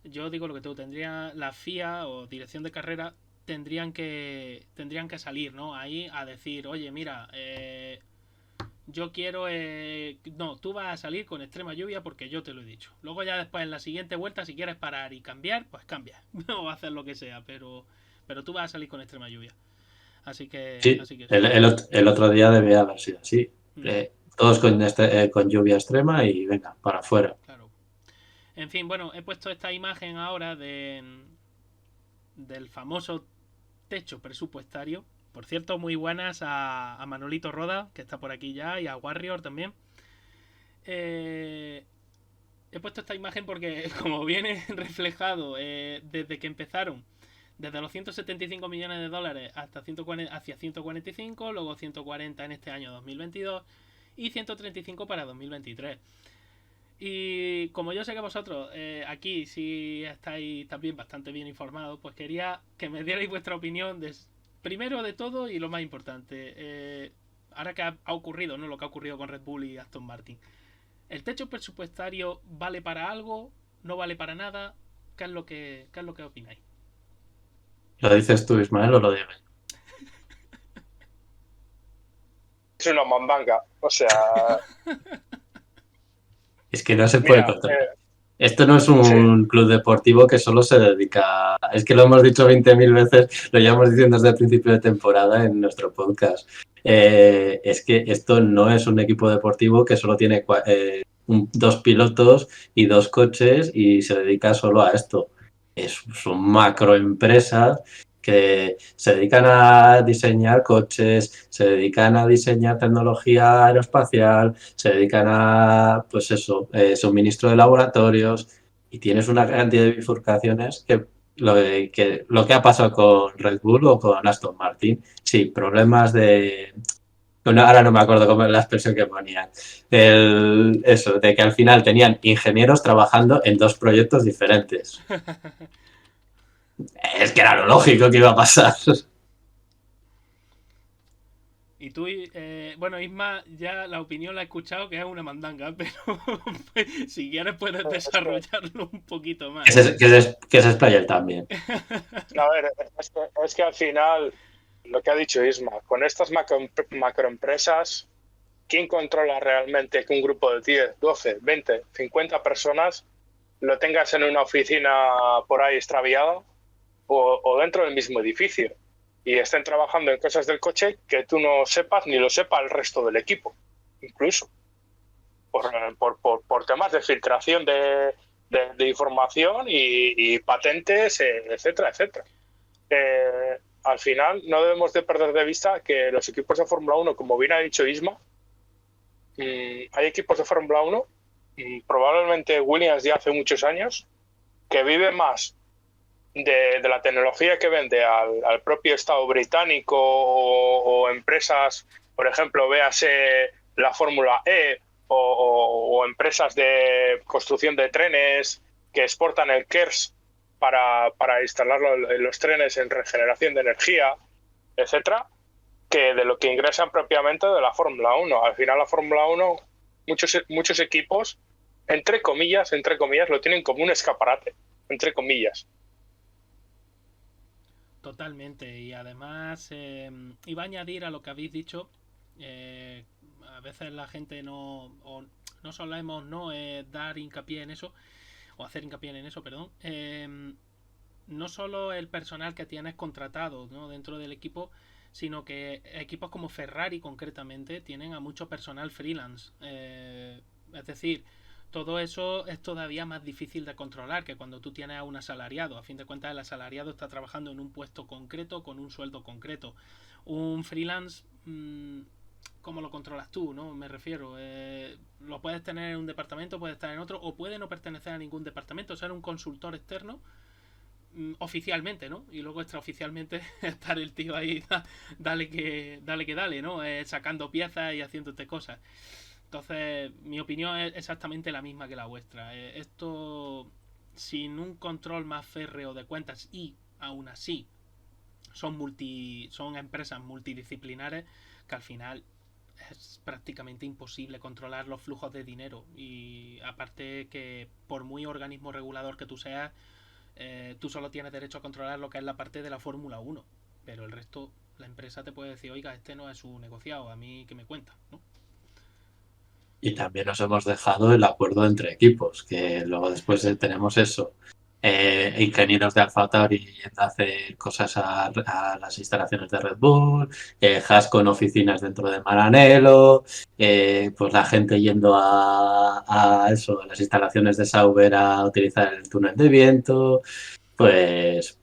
Yo digo lo que tú, tendría la FIA o dirección de carrera tendrían que salir, ¿no?, ahí a decir, oye, mira, yo quiero no, tú vas a salir con extrema lluvia porque yo te lo he dicho. Luego ya después en la siguiente vuelta, si quieres parar y cambiar, pues cambia o hacer lo que sea, pero tú vas a salir con extrema lluvia. Así que Sí, sí. el otro día debía haber sido así. Todos con lluvia extrema y venga, para afuera. Claro. En fin, bueno, he puesto esta imagen ahora del famoso techo presupuestario. Por cierto, muy buenas a Manolito Roda, que está por aquí ya, y a Warrior también. He puesto esta imagen porque, como viene reflejado desde que empezaron, desde los 175 millones de dólares hasta hacia 145, luego 140 en este año 2022 y 135 para 2023. Y como yo sé que vosotros aquí sí estáis también bastante bien informados, pues quería que me dierais vuestra opinión primero de todo y lo más importante. Ahora que ha ocurrido, ¿no?, lo que ha ocurrido con Red Bull y Aston Martin. ¿El techo presupuestario vale para algo? ¿No vale para nada? ¿Qué es lo que opináis? ¿Lo dices tú, Ismael, o lo digo yo? Es una mandanga, o sea... Es que no se puede Mira, controlar. Esto no es sí, un club deportivo que solo se dedica... Es que lo hemos dicho 20.000 veces, lo llevamos diciendo desde el principio de temporada en nuestro podcast. Es que esto no es un equipo deportivo que solo tiene dos pilotos y dos coches y se dedica solo a esto. Son macroempresas que se dedican a diseñar coches, se dedican a diseñar tecnología aeroespacial, se dedican a, pues eso, suministro de laboratorios y tienes una cantidad de bifurcaciones que lo que ha pasado con Red Bull o con Aston Martin, sí, problemas de... Bueno, ahora no me acuerdo cómo es la expresión que ponían. Eso, de que al final tenían ingenieros trabajando en dos proyectos diferentes. Es que era lo lógico que iba a pasar. Y tú, bueno, Isma, ya la opinión la he escuchado que es una mandanga, pero si quieres puedes es que, desarrollarlo un poquito Que más. se explaye él también. a ver, es que al final, lo que ha dicho Isma, con estas macroempresas, ¿quién controla realmente que un grupo de 10, 12, 20, 50 personas lo tengas en una oficina por ahí extraviada o dentro del mismo edificio y estén trabajando en cosas del coche que tú no sepas ni lo sepa el resto del equipo, incluso por temas de filtración de información y patentes, etcétera, etcétera. Al final no debemos de perder de vista que los equipos de Fórmula 1, como bien ha dicho Isma, hay equipos de Fórmula 1, probablemente Williams ya hace muchos años, que vive más de la tecnología que vende al propio Estado británico o empresas, por ejemplo, véase la Fórmula E o empresas de construcción de trenes que exportan el KERS para instalarlo en los trenes en regeneración de energía, etcétera, que de lo que ingresan propiamente de la Fórmula 1. Al final la Fórmula 1, muchos equipos, entre comillas, lo tienen como un escaparate, entre comillas. Totalmente. Y además, iba a añadir a lo que habéis dicho, a veces la gente no solemos dar hincapié en eso, o hacer hincapié en eso, perdón. No solo el personal que tienes contratado, ¿no?, dentro del equipo, sino que equipos como Ferrari concretamente tienen a mucho personal freelance. Es decir, todo eso es todavía más difícil de controlar que cuando tú tienes a un asalariado. A fin de cuentas, el asalariado está trabajando en un puesto concreto con un sueldo concreto. Un freelance, ¿cómo lo controlas tú? ¿No? Me refiero, lo puedes tener en un departamento, puede estar en otro, o puede no pertenecer a ningún departamento, ser un consultor externo oficialmente, ¿no? Y luego extraoficialmente estar el tío ahí, dale que dale, ¿no? Sacando piezas y haciéndote cosas. Entonces, mi opinión es exactamente la misma que la vuestra. Esto, sin un control más férreo de cuentas y aún así son empresas multidisciplinares que al final es prácticamente imposible controlar los flujos de dinero. Y aparte que por muy organismo regulador que tú seas, tú solo tienes derecho a controlar lo que es la parte de la Fórmula 1. Pero el resto, la empresa te puede decir, oiga, este no es su negociado, a mí que me cuenta, ¿no? Y también nos hemos dejado el acuerdo entre equipos, que luego después tenemos eso. Ingenieros de AlphaTauri yendo a hacer cosas a las instalaciones de Red Bull, Haas con oficinas dentro de Maranello, pues la gente yendo a eso, a las instalaciones de Sauber a utilizar el túnel de viento, pues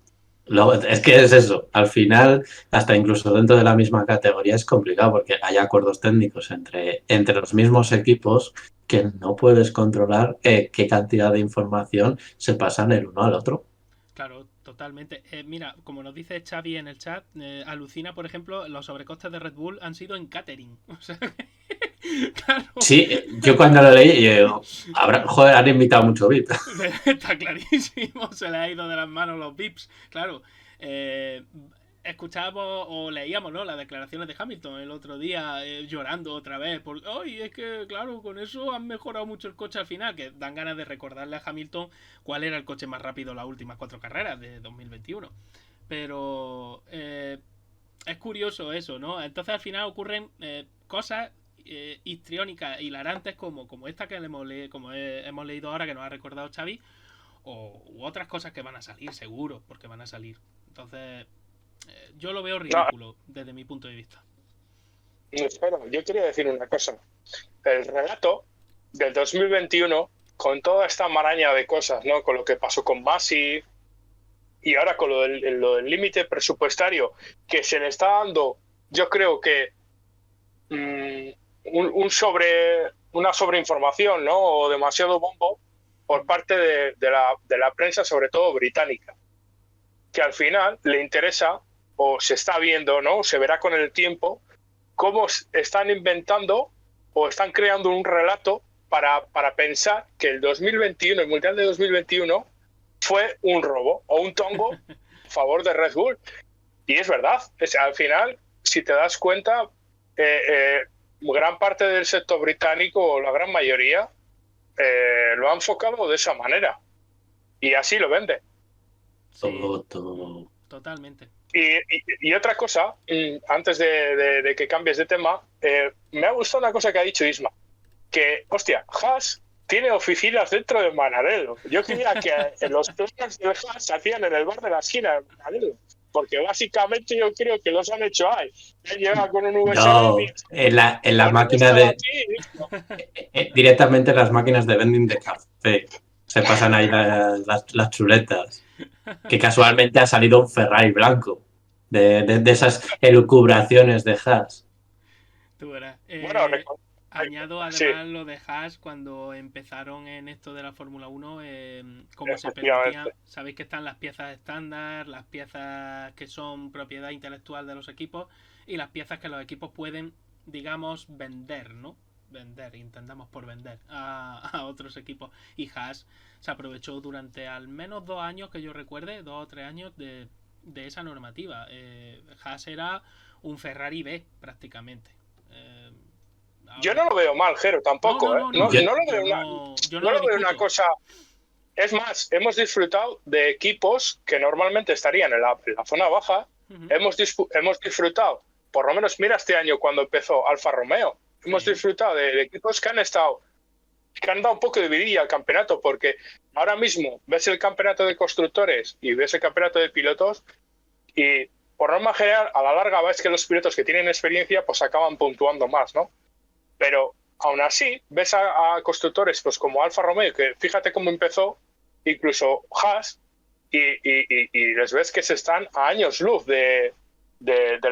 es que es eso, al final, hasta incluso dentro de la misma categoría es complicado porque hay acuerdos técnicos entre los mismos equipos que no puedes controlar qué cantidad de información se pasan el uno al otro. Claro, totalmente. Mira, como nos dice Xavi en el chat, alucina, por ejemplo, los sobrecostes de Red Bull han sido en catering. O sea, claro. Sí, yo cuando lo leí, joder, han invitado mucho VIP. Está clarísimo, se le ha ido de las manos los VIPs. Claro, eh, escuchábamos o leíamos, ¿no?, las declaraciones de Hamilton el otro día, llorando otra vez. Porque, ¡ay! Es que, claro, con eso han mejorado mucho el coche al final. Que dan ganas de recordarle a Hamilton cuál era el coche más rápido las últimas 4 carreras de 2021. Pero es curioso eso, ¿no? Entonces al final ocurren cosas histriónicas, hilarantes como esta que hemos leído ahora, que nos ha recordado Xavi, u otras cosas que van a salir, seguro, porque van a salir. Entonces, yo lo veo ridículo desde mi punto de vista. Espera, yo quería decir una cosa. El relato del 2021, con toda esta maraña de cosas, ¿no? Con lo que pasó con Masi y ahora con lo del límite presupuestario que se le está dando, yo creo que una sobreinformación, ¿no? O demasiado bombo por parte de la prensa, sobre todo británica, que al final le interesa, o se está viendo, ¿no? Se verá con el tiempo, cómo están inventando o están creando un relato para pensar que el 2021, el Mundial de 2021, fue un robo o un tongo a favor de Red Bull. Y es verdad, al final, si te das cuenta, gran parte del sector británico, o la gran mayoría, lo ha enfocado de esa manera. Y así lo vende. Sí, totalmente. Y otra cosa, antes de que cambies de tema, me ha gustado una cosa que ha dicho Isma, que, hostia, Haas tiene oficinas dentro de Manarello. Yo quería que los planes de Haas se hacían en el bar de la esquina de Manarello, porque básicamente yo creo que los han hecho ahí. Él llega con un USB. No, en la máquina de... directamente en las máquinas de vending de café. Se pasan ahí las chuletas. Que casualmente ha salido un Ferrari blanco. De esas elucubraciones de Haas. Tú verás. Bueno, añado además lo de Haas cuando empezaron en esto de la Fórmula 1, cómo se permitían. Sabéis que están las piezas estándar, las piezas que son propiedad intelectual de los equipos y las piezas que los equipos pueden, digamos, vender, ¿no? Intentamos por vender a otros equipos. Y Haas se aprovechó durante al menos 2 años, que yo recuerde, 2 o 3 años de esa normativa. Haas era un Ferrari B prácticamente. Yo no lo veo mal, Jero, tampoco. No lo veo una cosa. Es más, hemos disfrutado de equipos que normalmente estarían en la zona baja. Hemos disfrutado, por lo menos mira este año cuando empezó Alfa Romeo. Hemos disfrutado de equipos que han dado un poco de vidilla al campeonato, porque ahora mismo ves el campeonato de constructores y ves el campeonato de pilotos y por norma general a la larga ves que los pilotos que tienen experiencia pues acaban puntuando más, ¿no? Pero aún así ves a constructores pues como Alfa Romeo, que fíjate cómo empezó, incluso Haas, y les ves que se están a años luz del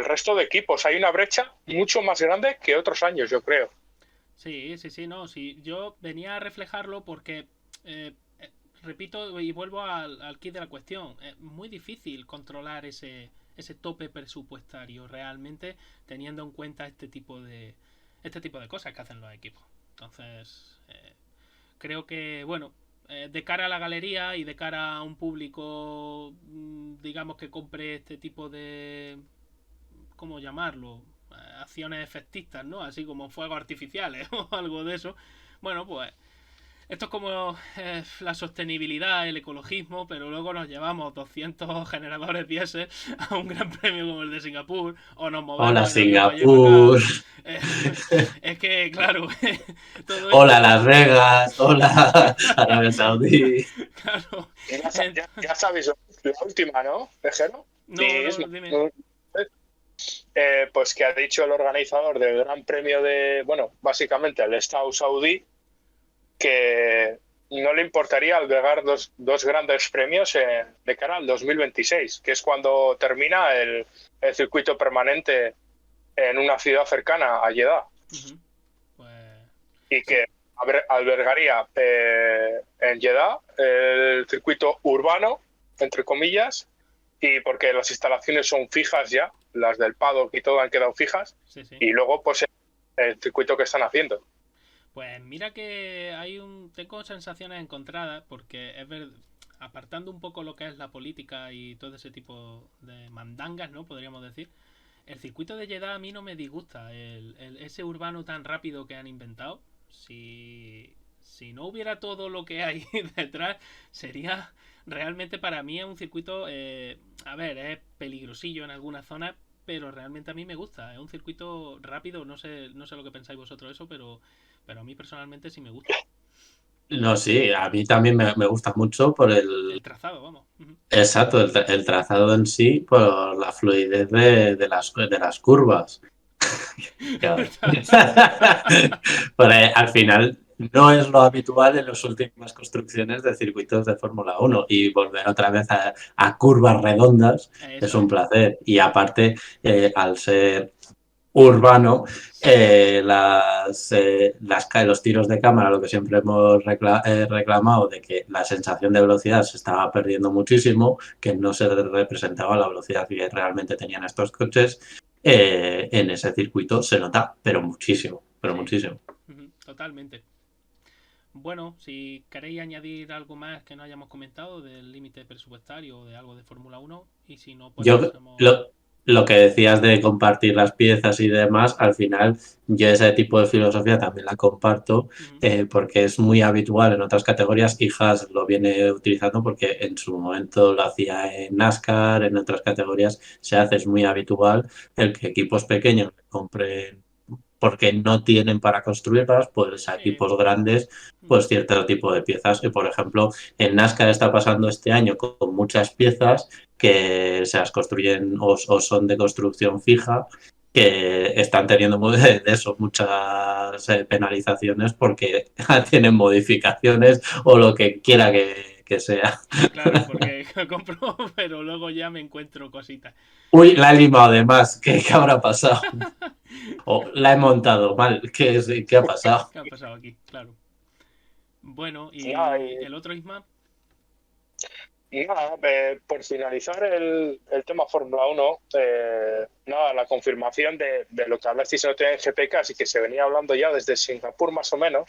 resto de equipos. Hay una brecha mucho más grande que otros años, yo creo. Sí, yo venía a reflejarlo porque, repito y vuelvo al kit de la cuestión, es muy difícil controlar ese tope presupuestario realmente teniendo en cuenta este tipo de cosas que hacen los equipos. Entonces, creo que, bueno, de cara a la galería y de cara a un público, digamos, que compre este tipo de, ¿cómo llamarlo? Acciones efectistas, ¿no? Así como fuegos artificiales o algo de eso. Bueno, pues esto es como la sostenibilidad, el ecologismo, pero luego nos llevamos 200 generadores diésel a un gran premio como el de Singapur, o nos movemos... Hola, Singapur. Es que, claro... todo hola, esto... Las Vegas. Hola, Arabia Saudí. Claro. Ya sabéis, la última, ¿no, Pejero? No, dime. Pues que ha dicho el organizador del Gran Premio de, bueno, básicamente el Estado saudí, que no le importaría albergar dos grandes premios de cara al 2026, que es cuando termina el circuito permanente en una ciudad cercana a Jeddah. Pues... Y que albergaría en Jeddah el circuito urbano, entre comillas, y porque las instalaciones son fijas ya, las del paddock y todo han quedado fijas, y luego pues el circuito que están haciendo. Pues mira que tengo sensaciones encontradas, porque es verdad, apartando un poco lo que es la política y todo ese tipo de mandangas, ¿no? Podríamos decir, el circuito de Jeddah a mí no me disgusta, ese urbano tan rápido que han inventado. Si no hubiera todo lo que hay detrás, sería realmente, para mí, un circuito, a ver, es peligrosillo en algunas zonas, pero realmente a mí me gusta. Es un circuito rápido, no sé lo que pensáis vosotros de eso, pero a mí personalmente sí me gusta. No, sí, a mí también me gusta mucho por El trazado, vamos. Ujú. exacto, el trazado en sí, por la fluidez de las curvas. Claro. Porque al final no es lo habitual en las últimas construcciones de circuitos de Fórmula 1 y volver otra vez a curvas redondas es Eso un es. placer. Y aparte, al ser urbano, los tiros de cámara, lo que siempre hemos reclamado, de que la sensación de velocidad se estaba perdiendo muchísimo, que no se representaba la velocidad que realmente tenían estos coches, en ese circuito se nota, pero muchísimo, pero Sí, muchísimo. totalmente. Bueno, si queréis añadir algo más que no hayamos comentado del límite presupuestario o de algo de Fórmula 1, y si no, pues Yo pasamos. lo que decías de compartir las piezas y demás, al final yo ese tipo de filosofía también la comparto, Ujú. porque es muy habitual en otras categorías y Haas lo viene utilizando porque en su momento lo hacía en NASCAR, en otras categorías se hace, es muy habitual el que equipos pequeños compren porque no tienen para construirlas, pues a Sí. equipos grandes, Ujú. pues cierto tipo de piezas. Y por ejemplo, en NASCAR está pasando este año con muchas piezas que se las construyen o son de construcción fija, que están teniendo de eso muchas penalizaciones porque tienen modificaciones o lo que quiera que sea. Claro, porque compro, pero luego ya me encuentro cositas. Uy, la he limado de más, ¿qué habrá pasado? O la he montado mal, ¿qué ha pasado? ¿Qué ha pasado aquí? Claro. Bueno, Y nada, y el otro Isma. por finalizar el tema Fórmula 1, nada, la confirmación de lo que hablasteis en otro día en GPK, y que se venía hablando ya desde Singapur más o menos,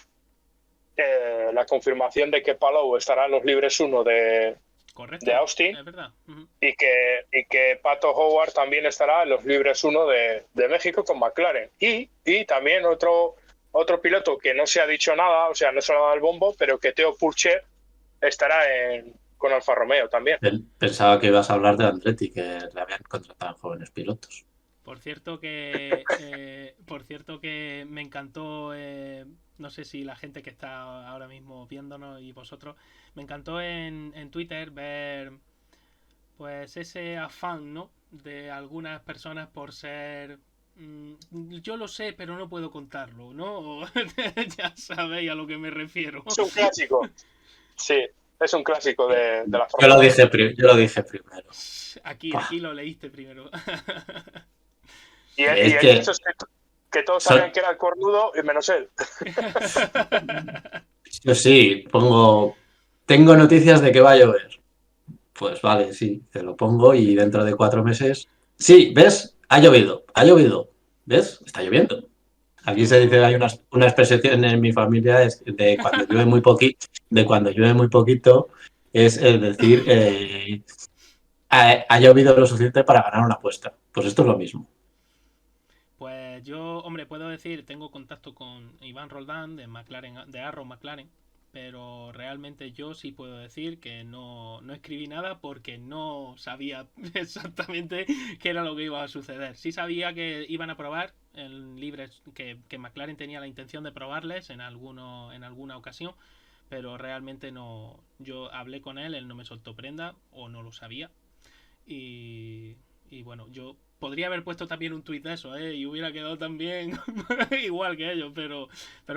la confirmación de que Palou estará en los libres 1 de Correcto, Austin es verdad. Ujú. y que Pato Howard también estará en los libres 1 de México con McLaren. Y también otro piloto que no se ha dicho nada, o sea, no se ha dado el bombo, pero que Theo Pourchaire estará con Alfa Romeo también. Pensaba que ibas a hablar de Andretti, que le habían contratado en jóvenes pilotos. Por cierto que me encantó, no sé si la gente que está ahora mismo viéndonos y vosotros, me encantó en Twitter ver pues ese afán, ¿no? De algunas personas por ser yo lo sé, pero no puedo contarlo, ¿no? Ya sabéis a lo que me refiero. Es un clásico, sí, es un clásico de la Yo lo Fórmula 1. dije, yo lo dije primero. Aquí lo leíste primero. Y Es el que hecho es que todos sabían son, que era el cornudo y menos él. yo sí, tengo noticias de que va a llover. Pues vale, sí, te lo pongo y dentro de 4 meses. Sí, ¿ves? Ha llovido. ¿Ves? Está lloviendo. Aquí se dice, Yo hay una expresión en mi familia es de cuando llueve muy poquito, es el decir, ha llovido lo suficiente para ganar una apuesta. Pues esto es lo mismo. Pues yo, hombre, puedo decir, tengo contacto con Iván Roldán de McLaren, de Arrow McLaren, pero realmente yo sí puedo decir que no escribí nada porque no sabía exactamente qué era lo que iba a suceder. Sí sabía que iban a probar en libres, que McLaren tenía la intención de probarles en alguna ocasión, pero realmente no. Yo hablé con él no me soltó prenda o no lo sabía. Y, y bueno, yo podría haber puesto también un tuit de eso, ¿eh? Y hubiera quedado también igual que ellos, pero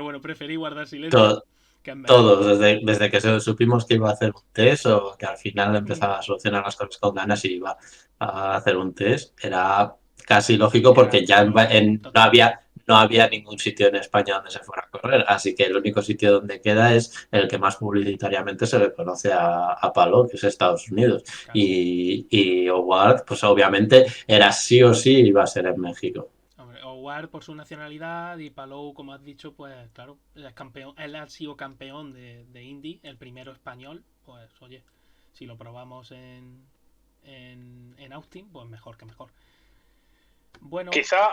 bueno, preferí guardar silencio, Todo, que es mejor. todos, desde que supimos que iba a hacer un test o que al final empezaba a solucionar las cosas con ganas y iba a hacer un test, era casi lógico Era porque ya lógico, totalmente. no había ningún sitio en España donde se fuera a correr, así que el único sitio donde queda es el que más publicitariamente se le conoce a Palo, que es Estados Unidos. Claro. Y Howard, pues obviamente era sí o sí iba a ser en México. Hombre, Howard por su nacionalidad y Palou, como has dicho, pues claro, él es campeón, él ha sido campeón de Indy, el primero español, pues oye, si lo probamos en Austin, pues mejor que mejor. Bueno, Quizá,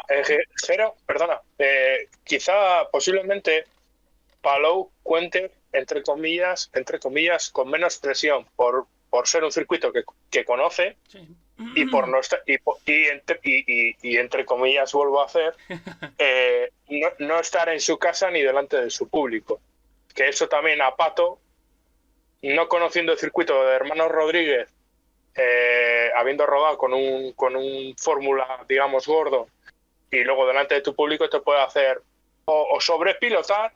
Jero, perdona, quizá posiblemente Palou cuente, entre comillas, con menos presión por ser un circuito que conoce sí. y por no estar, y entre comillas vuelvo a hacer, no estar en su casa ni delante de su público. Que eso también a Pato, no conociendo el circuito de Hermanos Rodríguez, habiendo rodado con un fórmula, digamos, gordo, y luego delante de tu público te puede hacer o sobrepilotar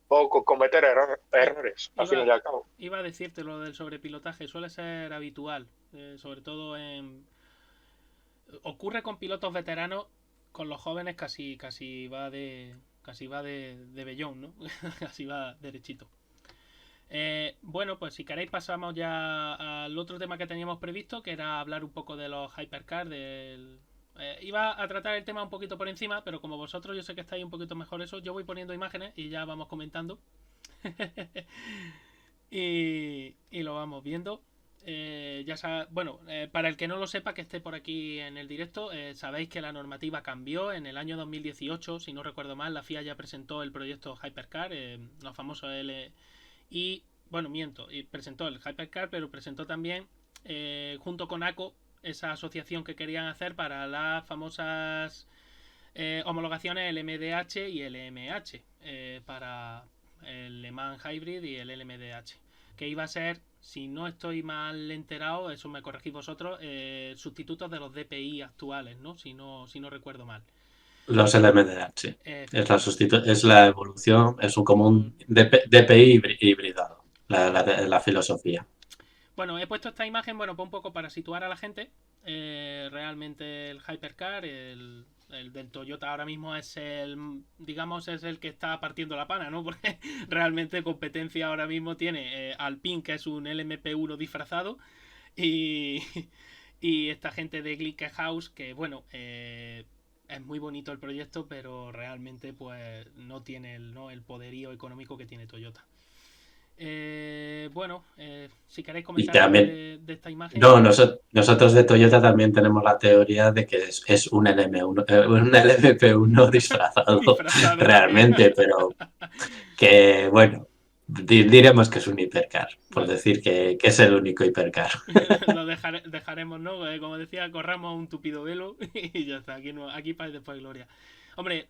o cometer errores, al fin y al cabo. Iba a decirte lo del sobrepilotaje, suele ser habitual, sobre todo ocurre con pilotos veteranos, con los jóvenes casi va de vellón, ¿no? Casi va derechito. Bueno, pues si queréis pasamos ya al otro tema que teníamos previsto, que era hablar un poco de los hypercars, iba a tratar el tema un poquito por encima, pero como vosotros yo sé que estáis un poquito mejor eso, yo voy poniendo imágenes y ya vamos comentando. y lo vamos viendo. Bueno, para el que no lo sepa, que esté por aquí en el directo, sabéis que la normativa cambió en el año 2018, si no recuerdo mal. La FIA ya presentó el proyecto Hypercar, los famosos y bueno, miento, y presentó el Hypercar, pero presentó también junto con ACO esa asociación que querían hacer para las famosas homologaciones, el MDH y el LMH, para el Le Mans Hybrid y el LMDH, que iba a ser, si no estoy mal enterado, eso me corregís vosotros, sustitutos de los DPI actuales, ¿no? Si no recuerdo mal. Los LMDH. Es la evolución, es un común DPI hibridado, la filosofía. Bueno, he puesto esta imagen, bueno, pues un poco para situar a la gente. Realmente el Hypercar, el del Toyota ahora mismo es digamos, es el que está partiendo la pana, ¿no? Porque realmente competencia ahora mismo tiene Alpine, que es un LMP1 disfrazado, y esta gente de Glickenhaus, que bueno, es muy bonito el proyecto, pero realmente pues no tiene el poderío económico que tiene Toyota. Bueno, si queréis comentar algo de esta imagen. No, nosotros de Toyota también tenemos la teoría de que es un un LMP1 disfrazado realmente, pero que bueno, diremos que es un hipercar, por decir que es el único hipercar. Lo dejaremos, ¿no? Como decía, corramos un tupido velo y ya está, aquí para después gloria. Hombre,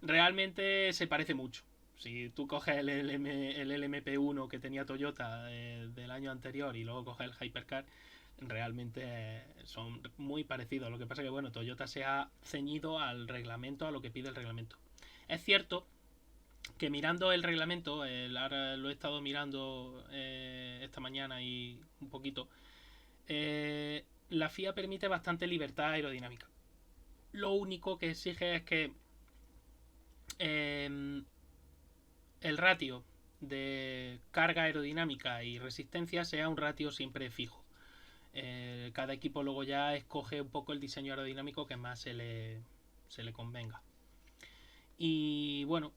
realmente se parece mucho. Si tú coges el LMP1 que tenía Toyota del año anterior y luego coges el Hypercar, realmente son muy parecidos. Lo que pasa es que, bueno, Toyota se ha ceñido al reglamento, a lo que pide el reglamento. Es cierto que mirando el reglamento, ahora lo he estado mirando esta mañana y un poquito, la FIA permite bastante libertad aerodinámica. Lo único que exige es que el ratio de carga aerodinámica y resistencia sea un ratio siempre fijo. Cada equipo luego ya escoge un poco el diseño aerodinámico que más se le convenga. Y bueno,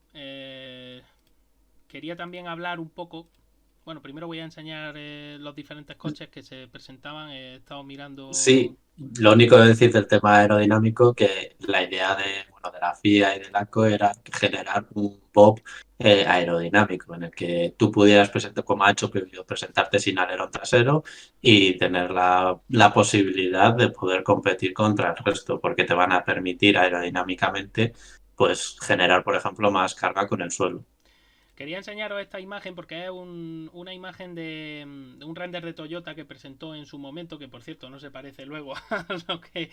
quería también hablar un poco. Bueno, primero voy a enseñar los diferentes coches que se presentaban. He estado mirando. Sí, lo único que decir del tema aerodinámico, que la idea de la FIA y del ACO era generar un pop aerodinámico en el que tú pudieras presentar, como ha hecho Peugeot, presentarte sin alerón trasero y tener la posibilidad de poder competir contra el resto, porque te van a permitir aerodinámicamente pues generar, por ejemplo, más carga con el suelo. Quería enseñaros esta imagen porque es una imagen de un render de Toyota que presentó en su momento, que por cierto no se parece luego a lo que...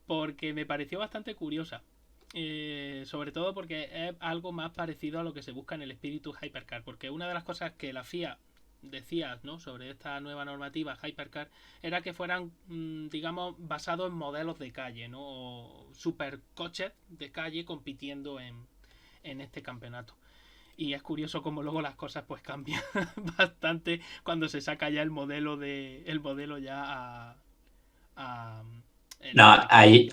porque me pareció bastante curiosa. Sobre todo porque es algo más parecido a lo que se busca en el espíritu Hypercar. Porque una de las cosas que la FIA decía, ¿no?, sobre esta nueva normativa Hypercar era que fueran, digamos, basados en modelos de calle, ¿no? O supercoches de calle compitiendo en este campeonato. Y es curioso cómo luego las cosas pues cambian bastante cuando se saca ya el modelo ya no, ahí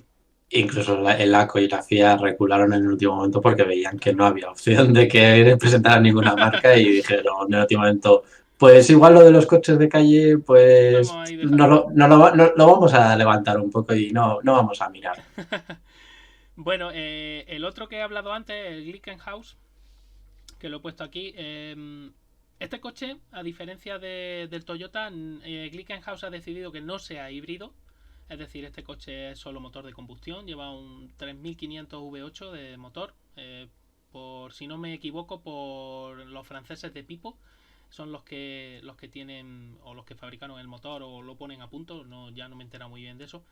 incluso el ACO y la FIA recularon en el último momento porque veían que no había opción de que presentaran ninguna marca y dijeron en el último momento, pues igual lo de los coches de calle, pues lo vamos a levantar un poco y no vamos a mirar. Bueno, el otro que he hablado antes, el Glickenhaus, que lo he puesto aquí. Este coche, a diferencia del Toyota, Glickenhaus ha decidido que no sea híbrido, Es decir, este coche es solo motor de combustión, lleva un 3500 V8 de motor. Por si no me equivoco, por los franceses de Pipo, son los que tienen o los que fabricaron el motor o lo ponen a punto. No, ya no me he enterado muy bien de eso.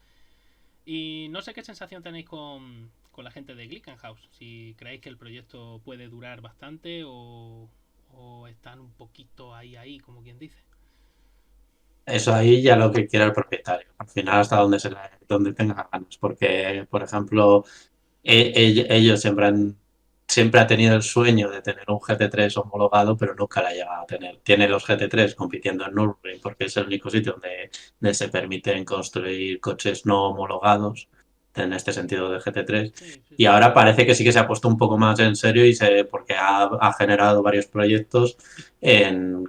Y no sé qué sensación tenéis con la gente de Glickenhaus. Si creéis que el proyecto puede durar bastante o están un poquito ahí, como quien dice. Eso ahí ya lo que quiera el propietario. Al final hasta donde tenga ganas. Porque, por ejemplo, ellos siempre ha tenido el sueño de tener un GT3 homologado, pero nunca la ha llegado a tener. Tiene los GT3 compitiendo en Nürburgring porque es el único sitio donde se permiten construir coches no homologados, en este sentido de GT3. Sí, sí, Y sí. ahora parece que sí que se ha puesto un poco más en serio porque ha generado varios proyectos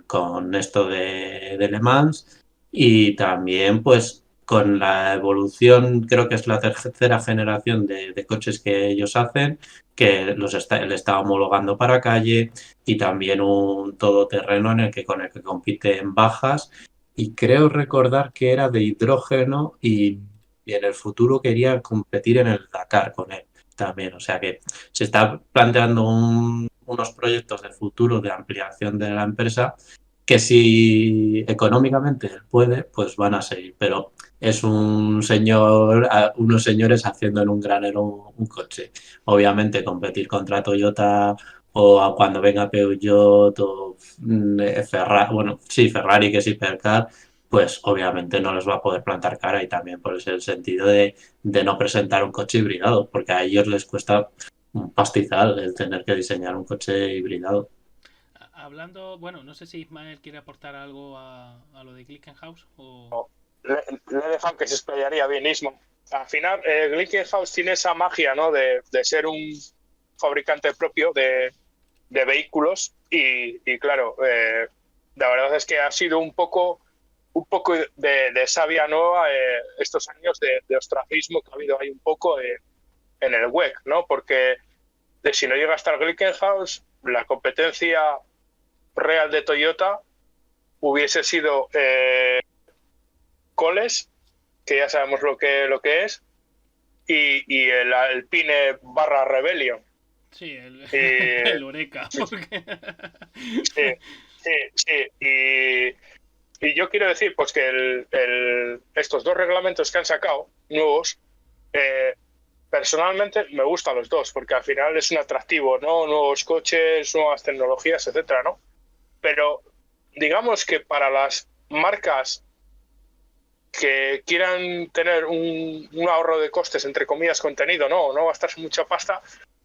con esto de Le Mans y también pues con la evolución, creo que es la tercera generación de coches que ellos hacen, que le está homologando para calle y también un todoterreno con el que compite en bajas y creo recordar que era de hidrógeno y en el futuro quería competir en el Dakar con él también, o sea que se está planteando unos proyectos de futuro de ampliación de la empresa que si económicamente él puede, pues van a seguir, pero es unos señores haciendo en un granero un coche. Obviamente competir contra Toyota o cuando venga Peugeot o Ferrari, bueno, sí, Ferrari que es hipercar, pues obviamente no les va a poder plantar cara y también por ese sentido de no presentar un coche hibridado, porque a ellos les cuesta un pastizal el tener que diseñar un coche hibridado. Hablando, bueno, no sé si Ismael quiere aportar algo a lo de Glickenhaus o... Leatherfaun que se explayaría bien mismo. Al final, Glickenhaus tiene esa magia, ¿no? De ser un fabricante propio de vehículos y claro, la verdad es que ha sido un poco de savia nueva estos años de ostracismo que ha habido ahí un poco en el WEC, ¿no? Porque si no llega a estar Glickenhaus, la competencia real de Toyota hubiese sido Coles, que ya sabemos lo que es, y el Alpine / Rebellion. Sí, el Oreca. Porque... sí. Y yo quiero decir pues que estos dos reglamentos que han sacado, nuevos, personalmente me gustan los dos, porque al final es un atractivo, ¿no? Nuevos coches, nuevas tecnologías, etcétera, ¿no? Pero digamos que para las marcas que quieran tener un ahorro de costes, entre comillas, contenido, no gastarse mucha pasta,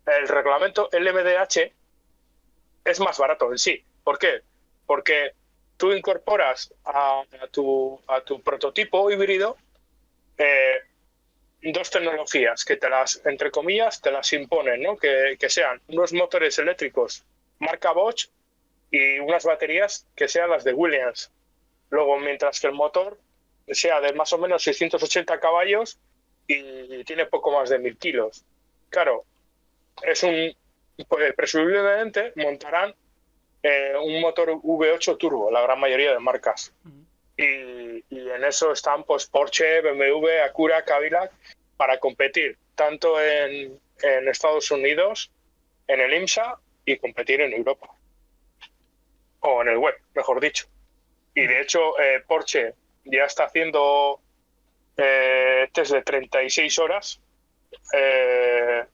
el reglamento LMDH es más barato en sí. ¿Por qué? Porque tú incorporas a tu prototipo híbrido dos tecnologías que entre comillas, te las imponen, ¿no? Que sean unos motores eléctricos marca Bosch y unas baterías que sean las de Williams. Luego, mientras que el motor sea de más o menos 680 caballos y tiene poco más de 1000 kilos. Claro, pues, presumiblemente montarán un motor V8 turbo, la gran mayoría de marcas. Y en eso están pues Porsche, BMW, Acura, Cadillac, para competir tanto en Estados Unidos, en el IMSA, y competir en Europa. O en el web, mejor dicho. Y de hecho, Porsche ya está haciendo test de 36 horas en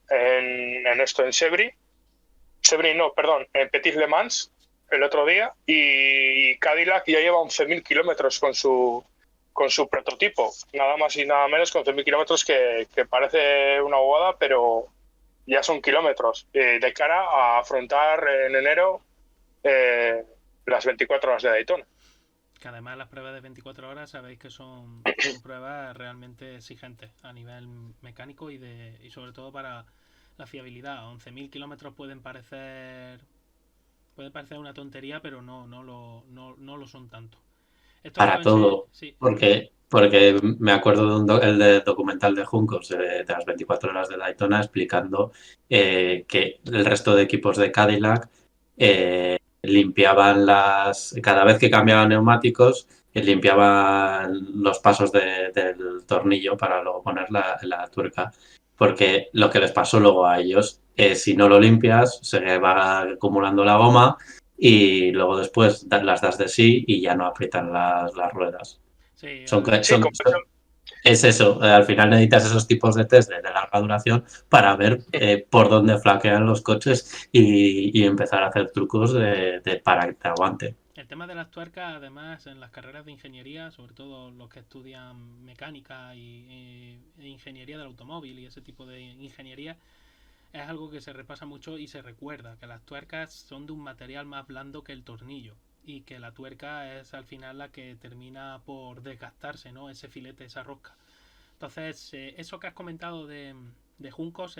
Sebring. En Petit Le Mans el otro día, y Cadillac ya lleva 11.000 kilómetros con su prototipo, nada más y nada menos, con 11.000 kilómetros que parece una bobada, pero ya son kilómetros de cara a afrontar en enero las 24 horas de Daytona. Que además las pruebas de 24 horas sabéis que son pruebas realmente exigentes a nivel mecánico y sobre todo para la fiabilidad. 11.000 kilómetros pueden parecer una tontería, pero no lo son tanto. Esto Para todo, sí. porque me acuerdo el documental de Juncos de las 24 horas de Daytona explicando que el resto de equipos de Cadillac limpiaban cada vez que cambiaban neumáticos, limpiaban los pasos del tornillo para luego poner la tuerca. Porque lo que les pasó luego a ellos es si no lo limpias, se va acumulando la goma y luego después las das de sí y ya no aprietan las ruedas. Sí, Son, Sí, son, es eso, al final necesitas esos tipos de test de larga duración para ver por dónde flaquean los coches y empezar a hacer trucos para que te aguante. el tema de las tuercas, además, en las carreras de ingeniería, sobre todo los que estudian mecánica e ingeniería del automóvil y ese tipo de ingeniería, es algo que se repasa mucho y se recuerda, que las tuercas son de un material más blando que el tornillo y que la tuerca es al final la que termina por desgastarse, ¿no? Ese filete, esa rosca. Entonces, eso que has comentado de Juncos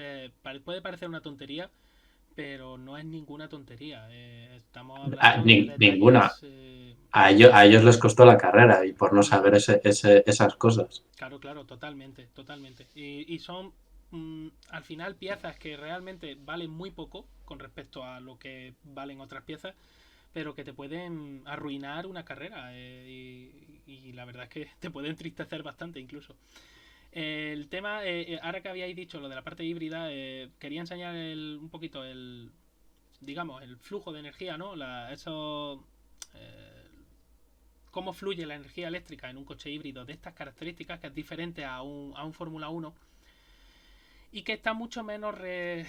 puede parecer una tontería, pero no es ninguna tontería. Estamos hablando de Ninguna. detalles. A ellos les costó la carrera y por no Mm, saber esas cosas. claro, claro, totalmente, totalmente. Y son al final piezas que realmente valen muy poco con respecto a lo que valen otras piezas, pero que te pueden arruinar una carrera. Y la verdad es que te puede entristecer bastante incluso. El tema, ahora que habíais dicho lo de la parte híbrida, quería enseñar un poquito digamos, el flujo de energía, ¿no? Cómo fluye la energía eléctrica en un coche híbrido de estas características, que es diferente a un Fórmula 1 y que está mucho menos,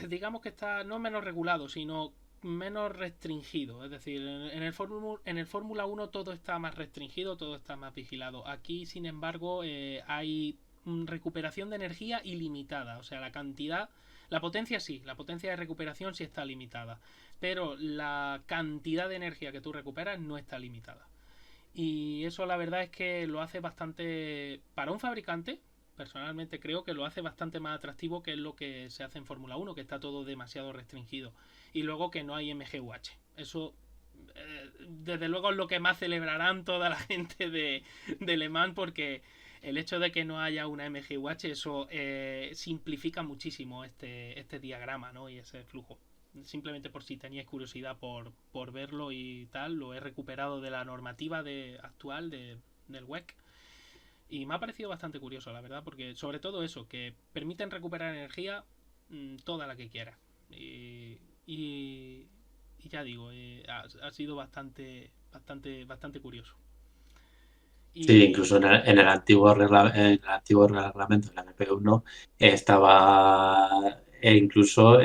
digamos que está no menos regulado, sino menos restringido. Es decir, en el Fórmula 1 todo está más restringido, todo está más vigilado. Aquí, sin embargo, hay recuperación de energía ilimitada. O sea, la potencia sí, la potencia de recuperación sí está limitada. Pero la cantidad de energía que tú recuperas no está limitada. Y eso la verdad es que lo hace bastante, para un fabricante, personalmente creo que lo hace bastante más atractivo que lo que se hace en Fórmula 1, que está todo demasiado restringido. Y luego que no hay MGUH. Eso, desde luego, es lo que más celebrarán toda la gente de Le Mans, porque el hecho de que no haya una MGUH, eso simplifica muchísimo este diagrama, ¿no? Y ese flujo. Simplemente por si teníais curiosidad por verlo y tal, lo he recuperado de la normativa actual del WEC. Y me ha parecido bastante curioso, la verdad, porque sobre todo eso, que permiten recuperar energía toda la que quieras. Y ya digo, ha sido bastante curioso. Sí, Y incluso en el antiguo reglamento de la MP1 estaba incluso